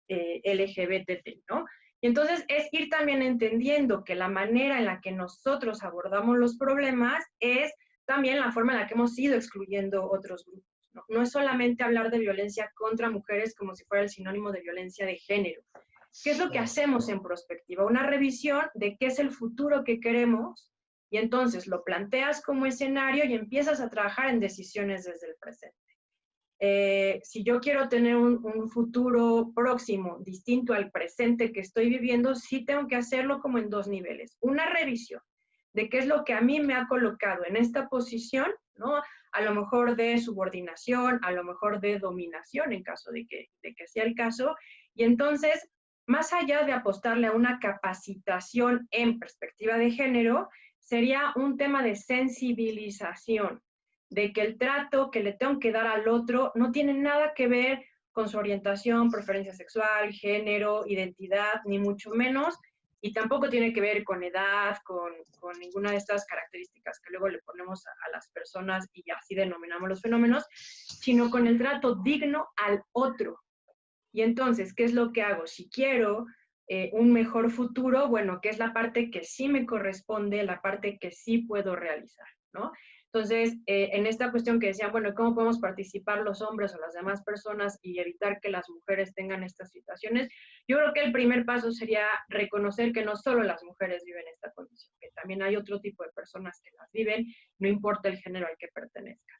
LGBT, ¿no? Y entonces es ir también entendiendo que la manera en la que nosotros abordamos los problemas es también la forma en la que hemos ido excluyendo otros grupos, ¿no? No es solamente hablar de violencia contra mujeres como si fuera el sinónimo de violencia de género. ¿Qué es lo que hacemos en prospectiva? Una revisión de qué es el futuro que queremos, y entonces lo planteas como escenario y empiezas a trabajar en decisiones desde el presente. Si yo quiero tener un futuro próximo distinto al presente que estoy viviendo, sí tengo que hacerlo como en dos niveles. Una revisión de qué es lo que a mí me ha colocado en esta posición, ¿no? A lo mejor de subordinación, a lo mejor de dominación, en caso de que sea el caso. Y entonces, más allá de apostarle a una capacitación en perspectiva de género, sería un tema de sensibilización, de que el trato que le tengo que dar al otro no tiene nada que ver con su orientación, preferencia sexual, género, identidad, ni mucho menos, y tampoco tiene que ver con edad, con ninguna de estas características que luego le ponemos a las personas y así denominamos los fenómenos, sino con el trato digno al otro. Y entonces, ¿qué es lo que hago? Si quiero un mejor futuro, bueno, ¿qué es la parte que sí me corresponde, la parte que sí puedo realizar, ¿no? Entonces, en esta cuestión que decían, bueno, ¿cómo podemos participar los hombres o las demás personas y evitar que las mujeres tengan estas situaciones? Yo creo que el primer paso sería reconocer que no solo las mujeres viven esta condición, que también hay otro tipo de personas que las viven, no importa el género al que pertenezcan.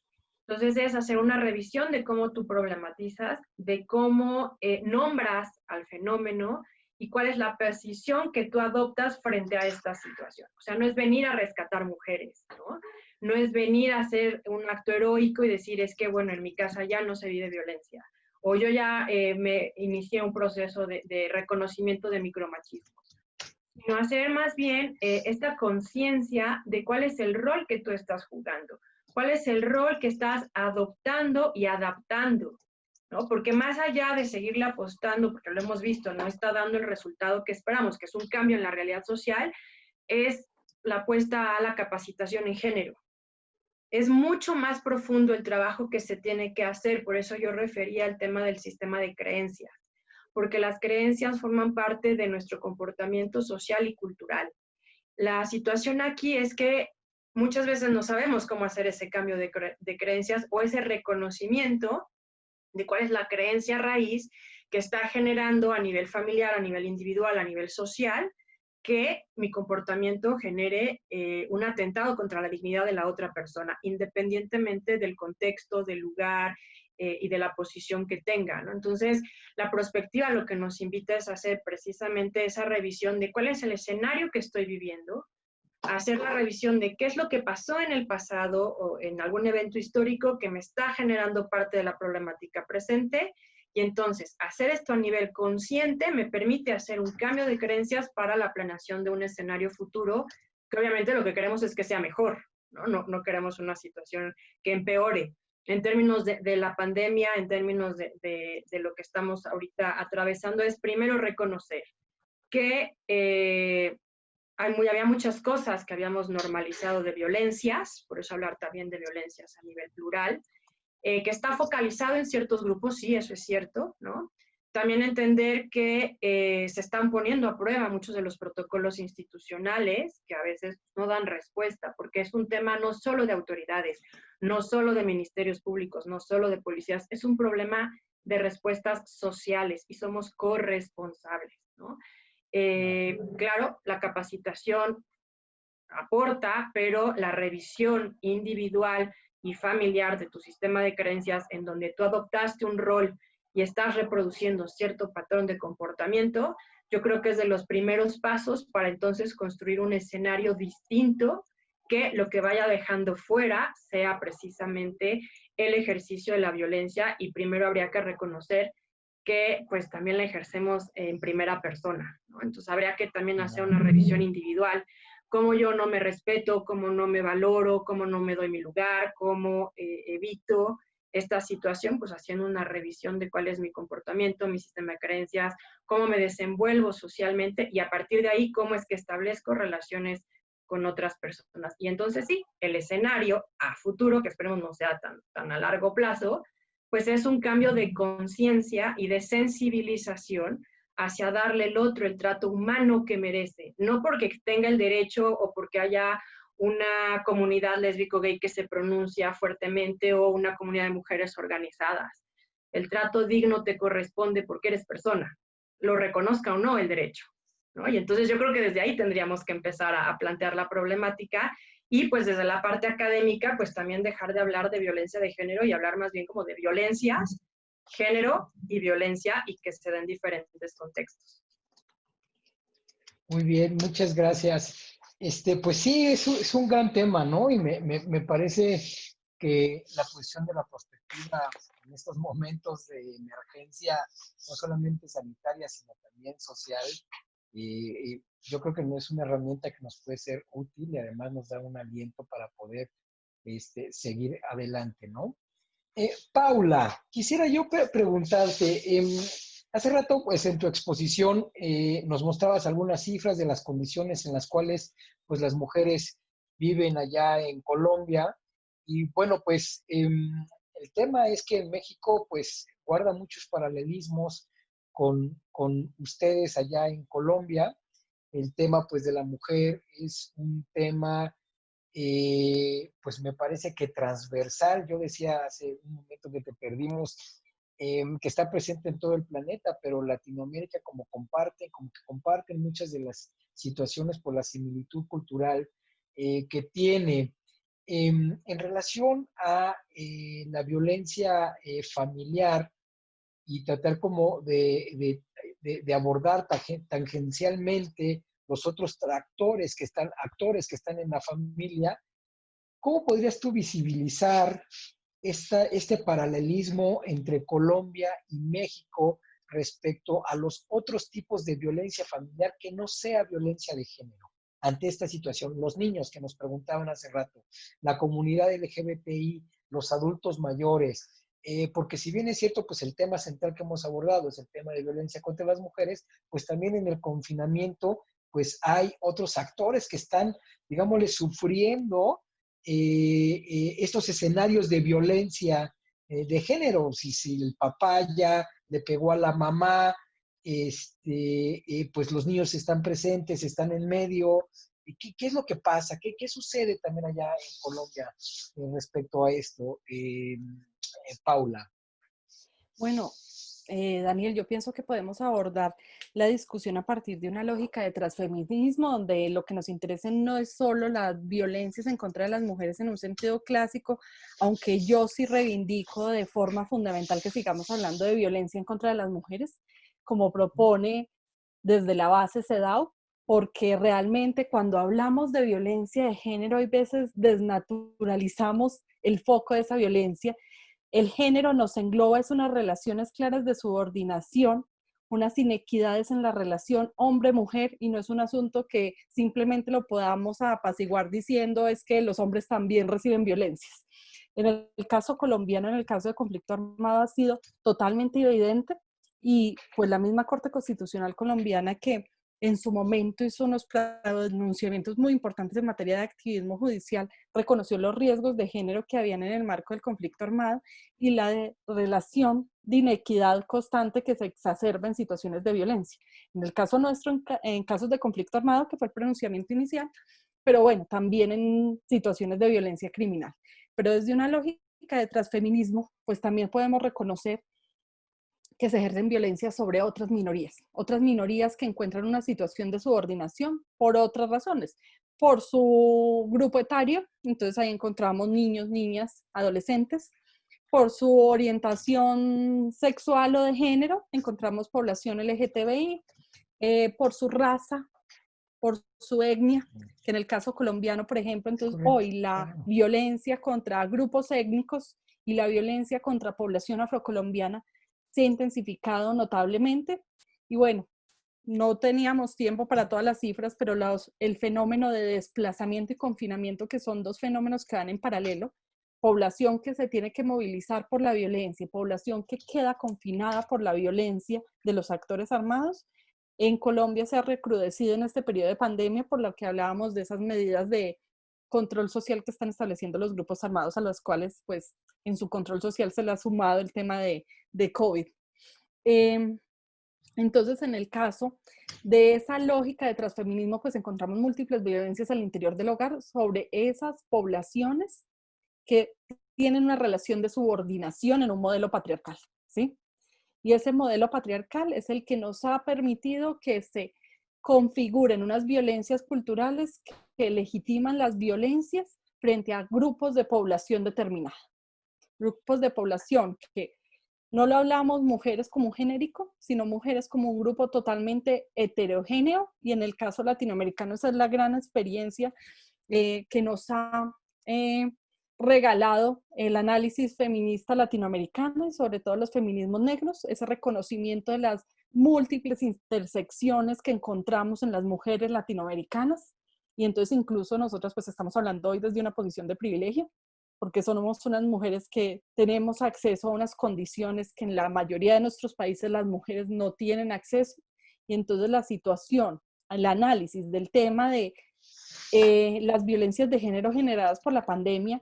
Entonces es hacer una revisión de cómo tú problematizas, de cómo nombras al fenómeno y cuál es la posición que tú adoptas frente a esta situación. O sea, no es venir a rescatar mujeres, ¿no? No es venir a hacer un acto heroico y decir, es que, bueno, en mi casa ya no se vive violencia. O yo ya me inicié un proceso de reconocimiento de micromachismos. Sino hacer más bien esta conciencia de cuál es el rol que tú estás jugando. ¿Cuál es el rol que estás adoptando y adaptando? ¿No? Porque más allá de seguirle apostando, porque lo hemos visto, no está dando el resultado que esperamos, que es un cambio en la realidad social, es la apuesta a la capacitación en género. Es mucho más profundo el trabajo que se tiene que hacer, por eso yo refería al tema del sistema de creencias, porque las creencias forman parte de nuestro comportamiento social y cultural. La situación aquí es que muchas veces no sabemos cómo hacer ese cambio de creencias o ese reconocimiento de cuál es la creencia raíz que está generando a nivel familiar, a nivel individual, a nivel social, que mi comportamiento genere un atentado contra la dignidad de la otra persona, independientemente del contexto, del lugar y de la posición que tenga, ¿no? Entonces, la prospectiva lo que nos invita es a hacer precisamente esa revisión de cuál es el escenario que estoy viviendo, hacer la revisión de qué es lo que pasó en el pasado o en algún evento histórico que me está generando parte de la problemática presente, y entonces hacer esto a nivel consciente me permite hacer un cambio de creencias para la planeación de un escenario futuro, que obviamente lo que queremos es que sea mejor, ¿no? No queremos una situación que empeore. En términos de la pandemia, en términos de lo que estamos ahorita atravesando, es primero reconocer que había muchas cosas que habíamos normalizado de violencias, por eso hablar también de violencias a nivel plural, que está focalizado en ciertos grupos, sí, eso es cierto, ¿no? También entender que se están poniendo a prueba muchos de los protocolos institucionales que a veces no dan respuesta, porque es un tema no solo de autoridades, no solo de ministerios públicos, no solo de policías, es un problema de respuestas sociales y somos corresponsables, ¿no? Claro, la capacitación aporta, pero la revisión individual y familiar de tu sistema de creencias en donde tú adoptaste un rol y estás reproduciendo cierto patrón de comportamiento, yo creo que es de los primeros pasos para entonces construir un escenario distinto que lo que vaya dejando fuera sea precisamente el ejercicio de la violencia, y primero habría que reconocer que pues también la ejercemos en primera persona, ¿no? Entonces habría que también hacer una revisión individual, cómo yo no me respeto, cómo no me valoro, cómo no me doy mi lugar, cómo evito esta situación, pues haciendo una revisión de cuál es mi comportamiento, mi sistema de creencias, cómo me desenvuelvo socialmente, y a partir de ahí cómo es que establezco relaciones con otras personas. Y entonces sí, el escenario a futuro, que esperemos no sea tan a largo plazo, pues es un cambio de conciencia y de sensibilización hacia darle al otro el trato humano que merece, no porque tenga el derecho o porque haya una comunidad lésbico-gay que se pronuncia fuertemente o una comunidad de mujeres organizadas. El trato digno te corresponde porque eres persona, lo reconozca o no el derecho, ¿no? Y entonces yo creo que desde ahí tendríamos que empezar a plantear la problemática, y pues desde la parte académica, pues también dejar de hablar de violencia de género y hablar más bien como de violencias, género y violencia, y que se den diferentes contextos. Muy bien, muchas gracias. Pues sí, es un gran tema, ¿no? Y me parece que la posición de la perspectiva en estos momentos de emergencia, no solamente sanitaria, sino también social, y yo creo que no es una herramienta que nos puede ser útil y además nos da un aliento para poder seguir adelante, ¿no? Paula, quisiera yo preguntarte, hace rato, pues en tu exposición nos mostrabas algunas cifras de las condiciones en las cuales pues las mujeres viven allá en Colombia, y bueno, pues el tema es que en México pues guarda muchos paralelismos con ustedes allá en Colombia. El tema pues de la mujer es un tema pues me parece que transversal. Yo decía hace un momento que te perdimos, que está presente en todo el planeta, pero Latinoamérica como que comparten muchas de las situaciones por la similitud cultural que tiene. En relación a la violencia familiar, y tratar como de abordar tangencialmente los otros actores que están en la familia, ¿cómo podrías tú visibilizar este paralelismo entre Colombia y México respecto a los otros tipos de violencia familiar que no sea violencia de género? Ante esta situación, los niños que nos preguntaban hace rato, la comunidad LGBTI, los adultos mayores, porque si bien es cierto, pues el tema central que hemos abordado es el tema de violencia contra las mujeres, pues también en el confinamiento, pues hay otros actores que están, digámosle, sufriendo estos escenarios de violencia de género. Si el papá ya le pegó a la mamá, pues los niños están presentes, están en medio. ¿Qué es lo que pasa? ¿Qué sucede también allá en Colombia respecto a esto, Paula? Bueno, Daniel, yo pienso que podemos abordar la discusión a partir de una lógica de transfeminismo, donde lo que nos interesa no es solo las violencias en contra de las mujeres en un sentido clásico, aunque yo sí reivindico de forma fundamental que sigamos hablando de violencia en contra de las mujeres, como propone desde la base CEDAW, porque realmente cuando hablamos de violencia de género, hay veces desnaturalizamos el foco de esa violencia. El género nos engloba, es unas relaciones claras de subordinación, unas inequidades en la relación hombre-mujer, y no es un asunto que simplemente lo podamos apaciguar diciendo es que los hombres también reciben violencias. En el caso colombiano, en el caso de conflicto armado, ha sido totalmente evidente, y pues la misma Corte Constitucional colombiana, que en su momento hizo unos pronunciamientos muy importantes en materia de activismo judicial, reconoció los riesgos de género que habían en el marco del conflicto armado y la relación de inequidad constante que se exacerba en situaciones de violencia. En el caso nuestro, en casos de conflicto armado, que fue el pronunciamiento inicial, pero bueno, también en situaciones de violencia criminal. Pero desde una lógica de transfeminismo, pues también podemos reconocer que se ejercen violencia sobre otras minorías que encuentran una situación de subordinación por otras razones, por su grupo etario. Entonces ahí encontramos niños, niñas, adolescentes. Por su orientación sexual o de género, encontramos población LGTBI, por su raza, por su etnia, que en el caso colombiano, por ejemplo, entonces Correcto. hoy la violencia contra grupos étnicos y la violencia contra población afrocolombiana se ha intensificado notablemente. Y bueno, no teníamos tiempo para todas las cifras, pero el fenómeno de desplazamiento y confinamiento, que son dos fenómenos que van en paralelo, población que se tiene que movilizar por la violencia, población que queda confinada por la violencia de los actores armados, en Colombia se ha recrudecido en este periodo de pandemia, por lo que hablábamos de esas medidas de control social que están estableciendo los grupos armados, a los cuales pues en su control social se le ha sumado el tema de COVID. Entonces, en el caso de esa lógica de transfeminismo, pues encontramos múltiples violencias al interior del hogar sobre esas poblaciones que tienen una relación de subordinación en un modelo patriarcal, ¿sí? Y ese modelo patriarcal es el que nos ha permitido que se configuren unas violencias culturales que legitiman las violencias frente a grupos de población determinada. Grupos de población que no lo hablamos mujeres como un genérico, sino mujeres como un grupo totalmente heterogéneo, y en el caso latinoamericano esa es la gran experiencia que nos ha regalado el análisis feminista latinoamericano y sobre todo los feminismos negros, ese reconocimiento de las múltiples intersecciones que encontramos en las mujeres latinoamericanas. Y entonces incluso nosotras pues estamos hablando hoy desde una posición de privilegio, porque somos unas mujeres que tenemos acceso a unas condiciones que en la mayoría de nuestros países las mujeres no tienen acceso. Y entonces la situación, el análisis del tema de las violencias de género generadas por la pandemia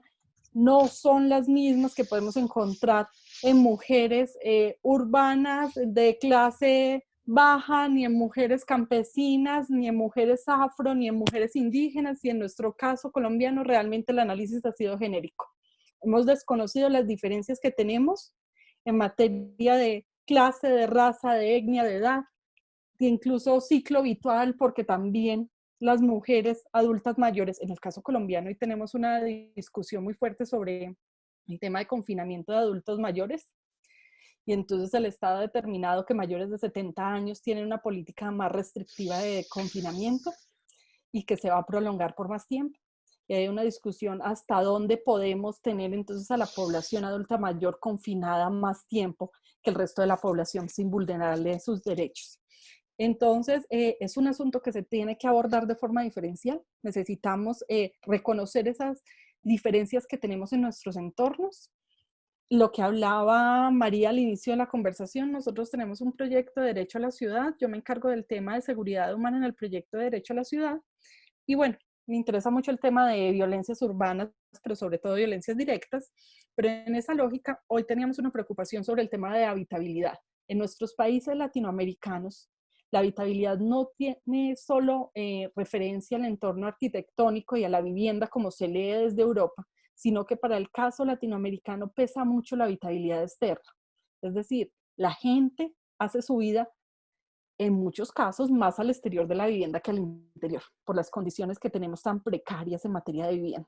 no son las mismas que podemos encontrar en mujeres urbanas de clase baja, ni en mujeres campesinas, ni en mujeres afro, ni en mujeres indígenas, y en nuestro caso colombiano realmente el análisis ha sido genérico. Hemos desconocido las diferencias que tenemos en materia de clase, de raza, de etnia, de edad, de incluso ciclo vital, porque también las mujeres adultas mayores, en el caso colombiano, y tenemos una discusión muy fuerte sobre el tema de confinamiento de adultos mayores, y entonces el Estado ha determinado que mayores de 70 años tienen una política más restrictiva de confinamiento y que se va a prolongar por más tiempo. Y hay una discusión hasta dónde podemos tener entonces a la población adulta mayor confinada más tiempo que el resto de la población sin vulnerarle sus derechos. Entonces, es un asunto que se tiene que abordar de forma diferencial. Necesitamos reconocer esas diferencias que tenemos en nuestros entornos. Lo que hablaba María al inicio de la conversación, nosotros tenemos un proyecto de Derecho a la Ciudad. Yo me encargo del tema de seguridad humana en el proyecto de Derecho a la Ciudad. Y bueno, me interesa mucho el tema de violencias urbanas, pero sobre todo violencias directas. Pero en esa lógica, hoy teníamos una preocupación sobre el tema de habitabilidad. En nuestros países latinoamericanos, la habitabilidad no tiene solo referencia al entorno arquitectónico y a la vivienda como se lee desde Europa, sino que para el caso latinoamericano pesa mucho la habitabilidad externa. Es decir, la gente hace su vida en muchos casos más al exterior de la vivienda que al interior, por las condiciones que tenemos tan precarias en materia de vivienda.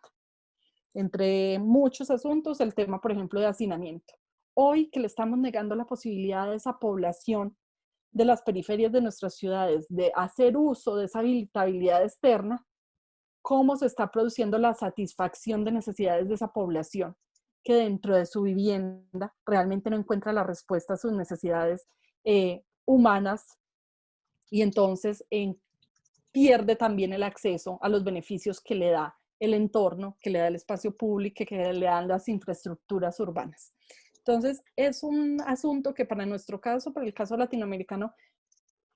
Entre muchos asuntos, el tema, por ejemplo, de hacinamiento. Hoy que le estamos negando la posibilidad a esa población de las periferias de nuestras ciudades de hacer uso de esa habitabilidad externa, ¿cómo se está produciendo la satisfacción de necesidades de esa población que dentro de su vivienda realmente no encuentra la respuesta a sus necesidades humanas, y entonces pierde también el acceso a los beneficios que le da el entorno, que le da el espacio público, que le dan las infraestructuras urbanas? Entonces, es un asunto que para nuestro caso, para el caso latinoamericano,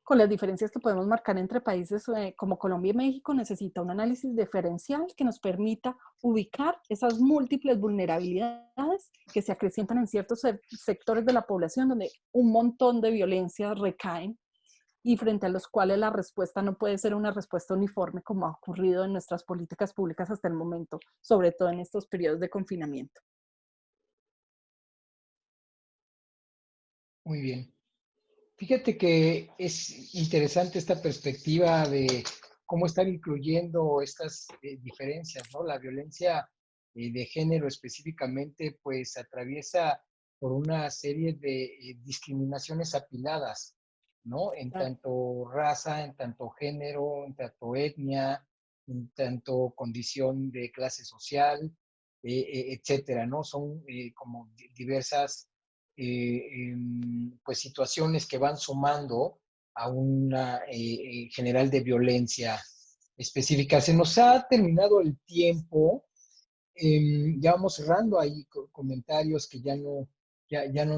con las diferencias que podemos marcar entre países como Colombia y México, necesita un análisis diferencial que nos permita ubicar esas múltiples vulnerabilidades que se acrecientan en ciertos sectores de la población donde un montón de violencias recaen y frente a los cuales la respuesta no puede ser una respuesta uniforme como ha ocurrido en nuestras políticas públicas hasta el momento, sobre todo en estos periodos de confinamiento. Muy bien. Fíjate que es interesante esta perspectiva de cómo estar incluyendo estas diferencias, ¿no? La violencia de género específicamente, pues atraviesa por una serie de discriminaciones apiladas. ¿no? En Claro. tanto raza, en tanto género, en tanto etnia, en tanto condición de clase social, etcétera, ¿no? Son como diversas pues situaciones que van sumando a una general de violencia específica. Se nos ha terminado el tiempo. Ya vamos cerrando ahí comentarios que ya no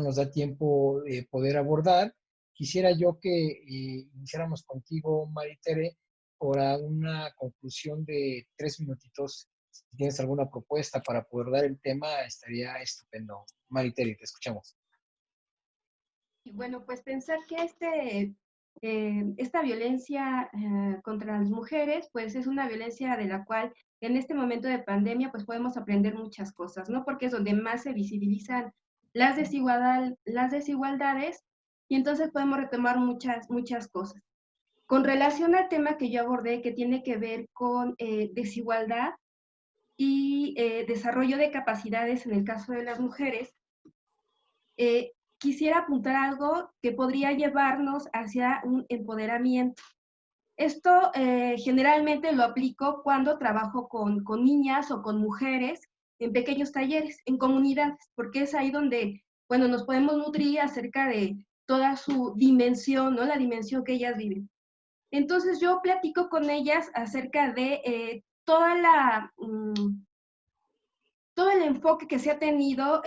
nos da tiempo poder abordar. Quisiera yo que iniciáramos contigo, Maritere, por una conclusión de 3 minutitos. Si tienes alguna propuesta para poder dar el tema, estaría estupendo. Maritere, te escuchamos. Y bueno, pues pensar que esta violencia contra las mujeres, pues es una violencia de la cual en este momento de pandemia, pues podemos aprender muchas cosas, ¿no? Porque es donde más se visibilizan las desigualdades y entonces podemos retomar muchas cosas. Con relación al tema que yo abordé, que tiene que ver con desigualdad y desarrollo de capacidades en el caso de las mujeres, quisiera apuntar algo que podría llevarnos hacia un empoderamiento. Esto generalmente lo aplico cuando trabajo con niñas o con mujeres en pequeños talleres, en comunidades, porque es ahí donde, bueno, nos podemos nutrir acerca de toda su dimensión, ¿no? La dimensión que ellas viven. Entonces yo platico con ellas acerca de todo el enfoque que se ha tenido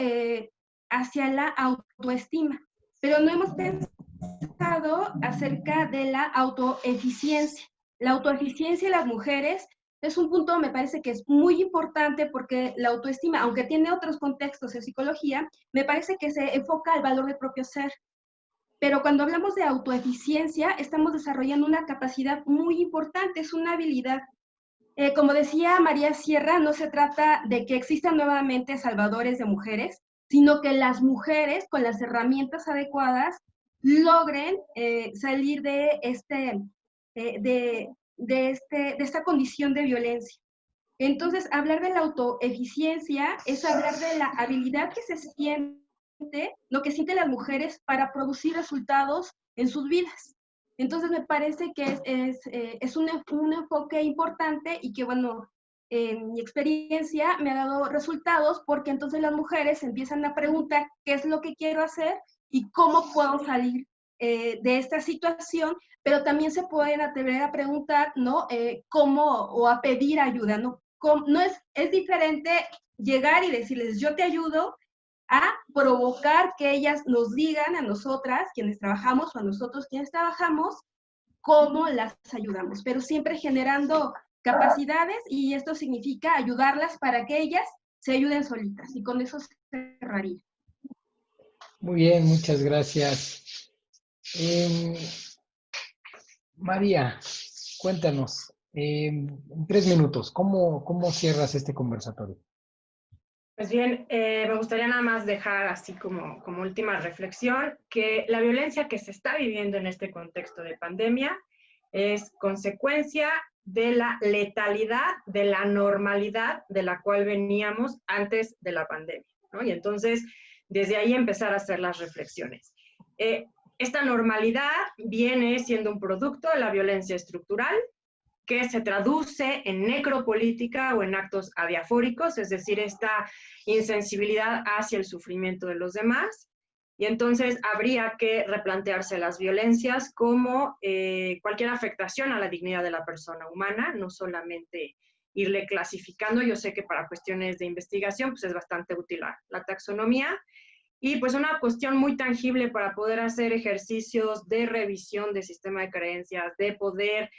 hacia la autoestima, pero no hemos pensado acerca de la autoeficiencia. La autoeficiencia de las mujeres es un punto, me parece que es muy importante porque la autoestima, aunque tiene otros contextos en psicología, me parece que se enfoca al valor del propio ser. Pero cuando hablamos de autoeficiencia, estamos desarrollando una capacidad muy importante, es una habilidad. Como decía María Sierra, no se trata de que existan nuevamente salvadores de mujeres, sino que las mujeres con las herramientas adecuadas logren salir de esta condición de violencia. Entonces, hablar de la autoeficiencia es hablar de la habilidad que se siente, lo que sienten las mujeres para producir resultados en sus vidas. Entonces, me parece que es un enfoque importante y que, bueno, en mi experiencia me ha dado resultados porque entonces las mujeres empiezan a preguntar qué es lo que quiero hacer y cómo puedo salir de esta situación, pero también se pueden atrever a preguntar, ¿no? ¿Cómo o a pedir ayuda, ¿no? No es diferente llegar y decirles, yo te ayudo, a provocar que ellas nos digan a nosotras, quienes trabajamos, o a nosotros quienes trabajamos, cómo las ayudamos, pero siempre generando capacidades y esto significa ayudarlas para que ellas se ayuden solitas y con eso cerraría. Muy bien, muchas gracias. María, cuéntanos, en 3 minutos, ¿cómo cierras este conversatorio? Pues bien, me gustaría nada más dejar así como última reflexión que la violencia que se está viviendo en este contexto de pandemia es consecuencia de la letalidad, de la normalidad de la cual veníamos antes de la pandemia, ¿no? Y entonces, desde ahí empezar a hacer las reflexiones. Esta normalidad viene siendo un producto de la violencia estructural, que se traduce en necropolítica o en actos adiafóricos, es decir, esta insensibilidad hacia el sufrimiento de los demás. Y entonces habría que replantearse las violencias como cualquier afectación a la dignidad de la persona humana, no solamente irle clasificando. Yo sé que para cuestiones de investigación pues es bastante útil la taxonomía. Y pues una cuestión muy tangible para poder hacer ejercicios de revisión del sistema de creencias, de poder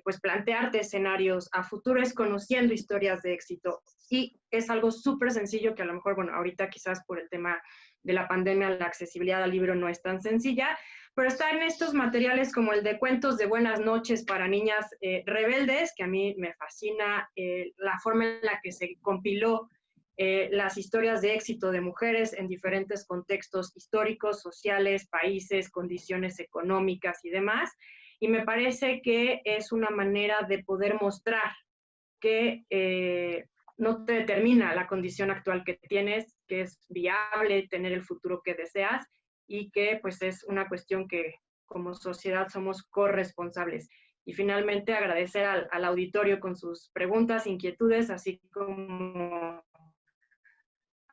pues plantearte escenarios a futuro es conociendo historias de éxito. Y es algo súper sencillo que a lo mejor, bueno, ahorita quizás por el tema de la pandemia la accesibilidad al libro no es tan sencilla, pero está en estos materiales como el de cuentos de buenas noches para niñas rebeldes, que a mí me fascina la forma en la que se compiló las historias de éxito de mujeres en diferentes contextos históricos, sociales, países, condiciones económicas y demás. Y me parece que es una manera de poder mostrar que no te determina la condición actual que tienes, que es viable tener el futuro que deseas y que pues es una cuestión que como sociedad somos corresponsables. Y finalmente agradecer al auditorio con sus preguntas, inquietudes, así como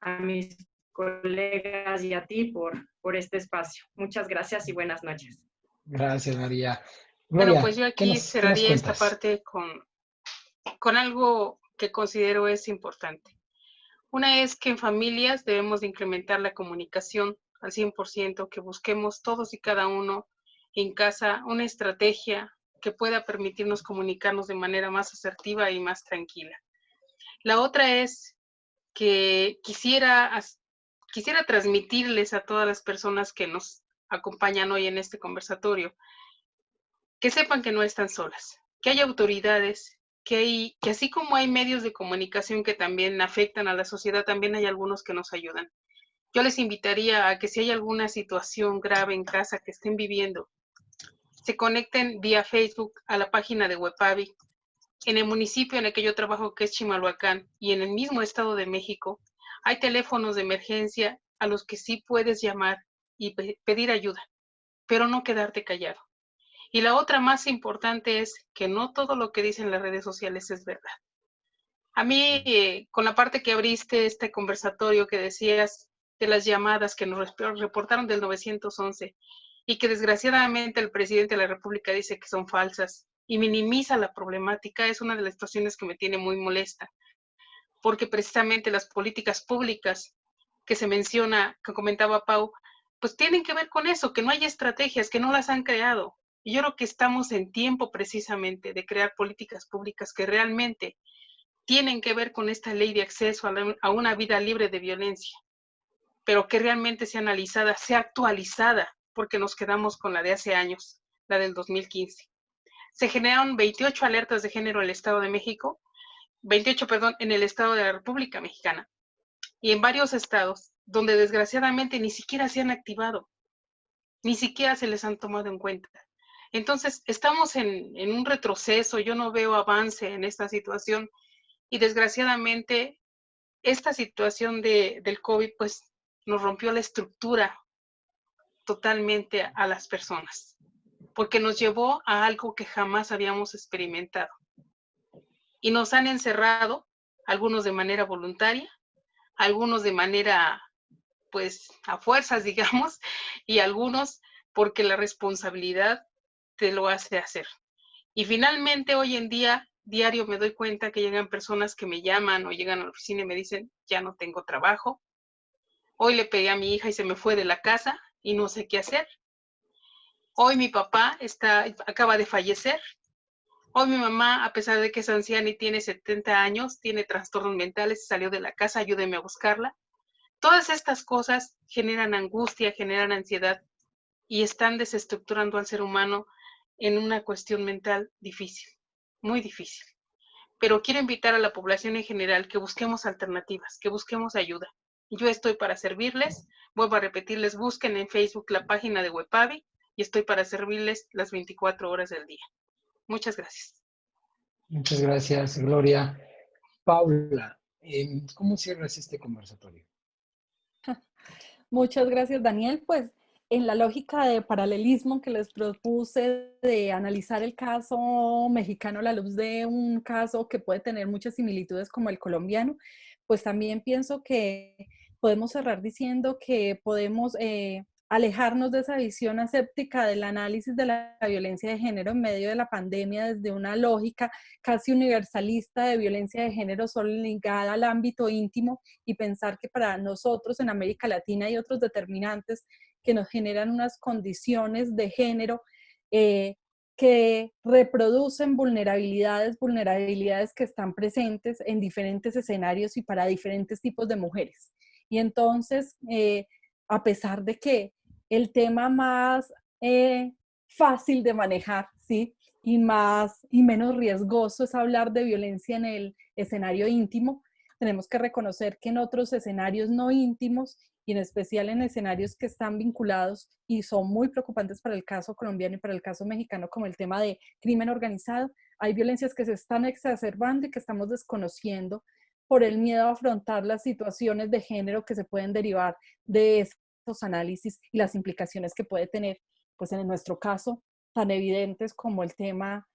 a mis colegas y a ti por este espacio. Muchas gracias y buenas noches. Gracias, María. Bueno, Gloria, pues yo ¿qué aquí qué nos cerraría esta cuentas? parte con algo que considero es importante. Una es que en familias debemos de incrementar la comunicación al 100%, que busquemos todos y cada uno en casa una estrategia que pueda permitirnos comunicarnos de manera más asertiva y más tranquila. La otra es que quisiera transmitirles a todas las personas que nos acompañan hoy en este conversatorio, que sepan que no están solas, que hay autoridades, que así como hay medios de comunicación que también afectan a la sociedad, también hay algunos que nos ayudan. Yo les invitaría a que si hay alguna situación grave en casa que estén viviendo, se conecten vía Facebook a la página de Wepavi. En el municipio en el que yo trabajo, que es Chimalhuacán, y en el mismo Estado de México, hay teléfonos de emergencia a los que sí puedes llamar y pedir ayuda, pero no quedarte callado. Y la otra más importante es que no todo lo que dicen las redes sociales es verdad. A mí, con la parte que abriste este conversatorio que decías de las llamadas que nos reportaron del 911 y que desgraciadamente el presidente de la República dice que son falsas y minimiza la problemática, es una de las situaciones que me tiene muy molesta, porque precisamente las políticas públicas que se menciona, que comentaba Pau, pues tienen que ver con eso, que no hay estrategias, que no las han creado. Y yo creo que estamos en tiempo precisamente de crear políticas públicas que realmente tienen que ver con esta ley de acceso a una vida libre de violencia, pero que realmente sea analizada, sea actualizada, porque nos quedamos con la de hace años, la del 2015. Se generaron 28 alertas de género en el Estado de México, 28, perdón, en el Estado de la República Mexicana, y en varios estados donde desgraciadamente ni siquiera se han activado, ni siquiera se les han tomado en cuenta. Entonces, estamos en un retroceso, yo no veo avance en esta situación y desgraciadamente esta situación del COVID pues nos rompió la estructura totalmente a las personas, porque nos llevó a algo que jamás habíamos experimentado. Y nos han encerrado, algunos de manera voluntaria, algunos de manera pues a fuerzas, digamos, y algunos porque la responsabilidad te lo hace hacer. Y finalmente hoy en día, diario me doy cuenta que llegan personas que me llaman o llegan a la oficina y me dicen, ya no tengo trabajo, hoy le pegué a mi hija y se me fue de la casa y no sé qué hacer. Hoy mi papá acaba de fallecer. Hoy mi mamá, a pesar de que es anciana y tiene 70 años, tiene trastornos mentales, salió de la casa, ayúdenme a buscarla. Todas estas cosas generan angustia, generan ansiedad y están desestructurando al ser humano en una cuestión mental difícil, muy difícil. Pero quiero invitar a la población en general que busquemos alternativas, que busquemos ayuda. Yo estoy para servirles, vuelvo a repetirles, busquen en Facebook la página de Wepavi y estoy para servirles las 24 horas del día. Muchas gracias. Muchas gracias, Gloria. Paula, ¿cómo cierras este conversatorio? Muchas gracias, Daniel. Pues en la lógica de paralelismo que les propuse de analizar el caso mexicano a la luz de un caso que puede tener muchas similitudes como el colombiano, pues también pienso que podemos cerrar diciendo que podemos alejarnos de esa visión aséptica del análisis de la violencia de género en medio de la pandemia desde una lógica casi universalista de violencia de género solo ligada al ámbito íntimo y pensar que para nosotros en América Latina hay otros determinantes que nos generan unas condiciones de género que reproducen vulnerabilidades que están presentes en diferentes escenarios y para diferentes tipos de mujeres. Y entonces, a pesar de que el tema más fácil de manejar, ¿sí? y menos riesgoso es hablar de violencia en el escenario íntimo, tenemos que reconocer que en otros escenarios no íntimos y en especial en escenarios que están vinculados y son muy preocupantes para el caso colombiano y para el caso mexicano, como el tema de crimen organizado, hay violencias que se están exacerbando y que estamos desconociendo por el miedo a afrontar las situaciones de género que se pueden derivar de esos análisis y las implicaciones que puede tener. pues en nuestro caso, tan evidentes como el tema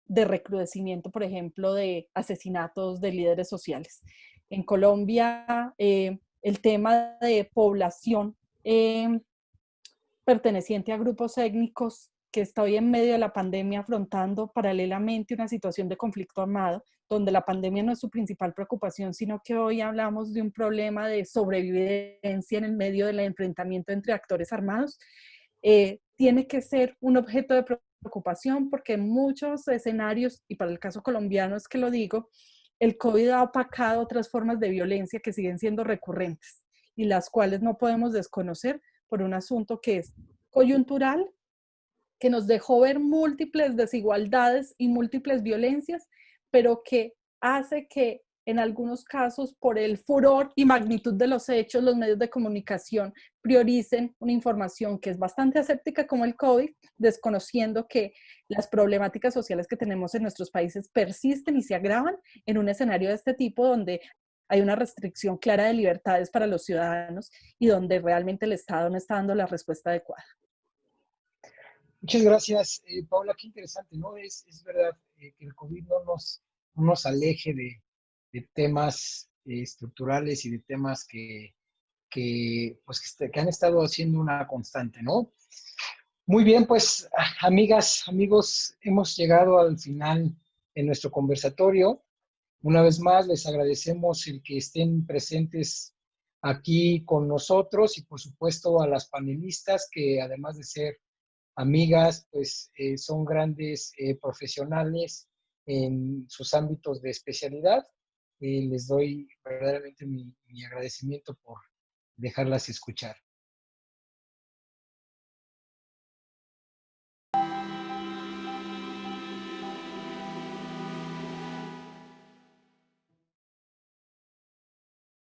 de recrudecimiento, por ejemplo, de asesinatos de líderes sociales. En Colombia, el tema de población perteneciente a grupos étnicos que está hoy en medio de la pandemia afrontando paralelamente una situación de conflicto armado, donde la pandemia no es su principal preocupación, sino que hoy hablamos de un problema de sobrevivencia en el medio del enfrentamiento entre actores armados, tiene que ser un objeto de preocupación porque en muchos escenarios, y para el caso colombiano es que lo digo, el COVID ha opacado otras formas de violencia que siguen siendo recurrentes y las cuales no podemos desconocer por un asunto que es coyuntural, que nos dejó ver múltiples desigualdades y múltiples violencias, pero que hace que en algunos casos, por el furor y magnitud de los hechos, los medios de comunicación prioricen una información que es bastante aséptica como el COVID, desconociendo que las problemáticas sociales que tenemos en nuestros países persisten y se agravan en un escenario de este tipo donde hay una restricción clara de libertades para los ciudadanos y donde realmente el Estado no está dando la respuesta adecuada. Muchas gracias, Paula. Qué interesante, ¿no? Es verdad que el COVID no nos aleje de temas estructurales y de temas que han estado haciendo una constante, ¿no? Muy bien, pues, amigas, amigos, hemos llegado al final de nuestro conversatorio. Una vez más, les agradecemos el que estén presentes aquí con nosotros y, por supuesto, a las panelistas que, además de ser amigas, pues son grandes profesionales en sus ámbitos de especialidad. Les doy verdaderamente mi agradecimiento por dejarlas escuchar.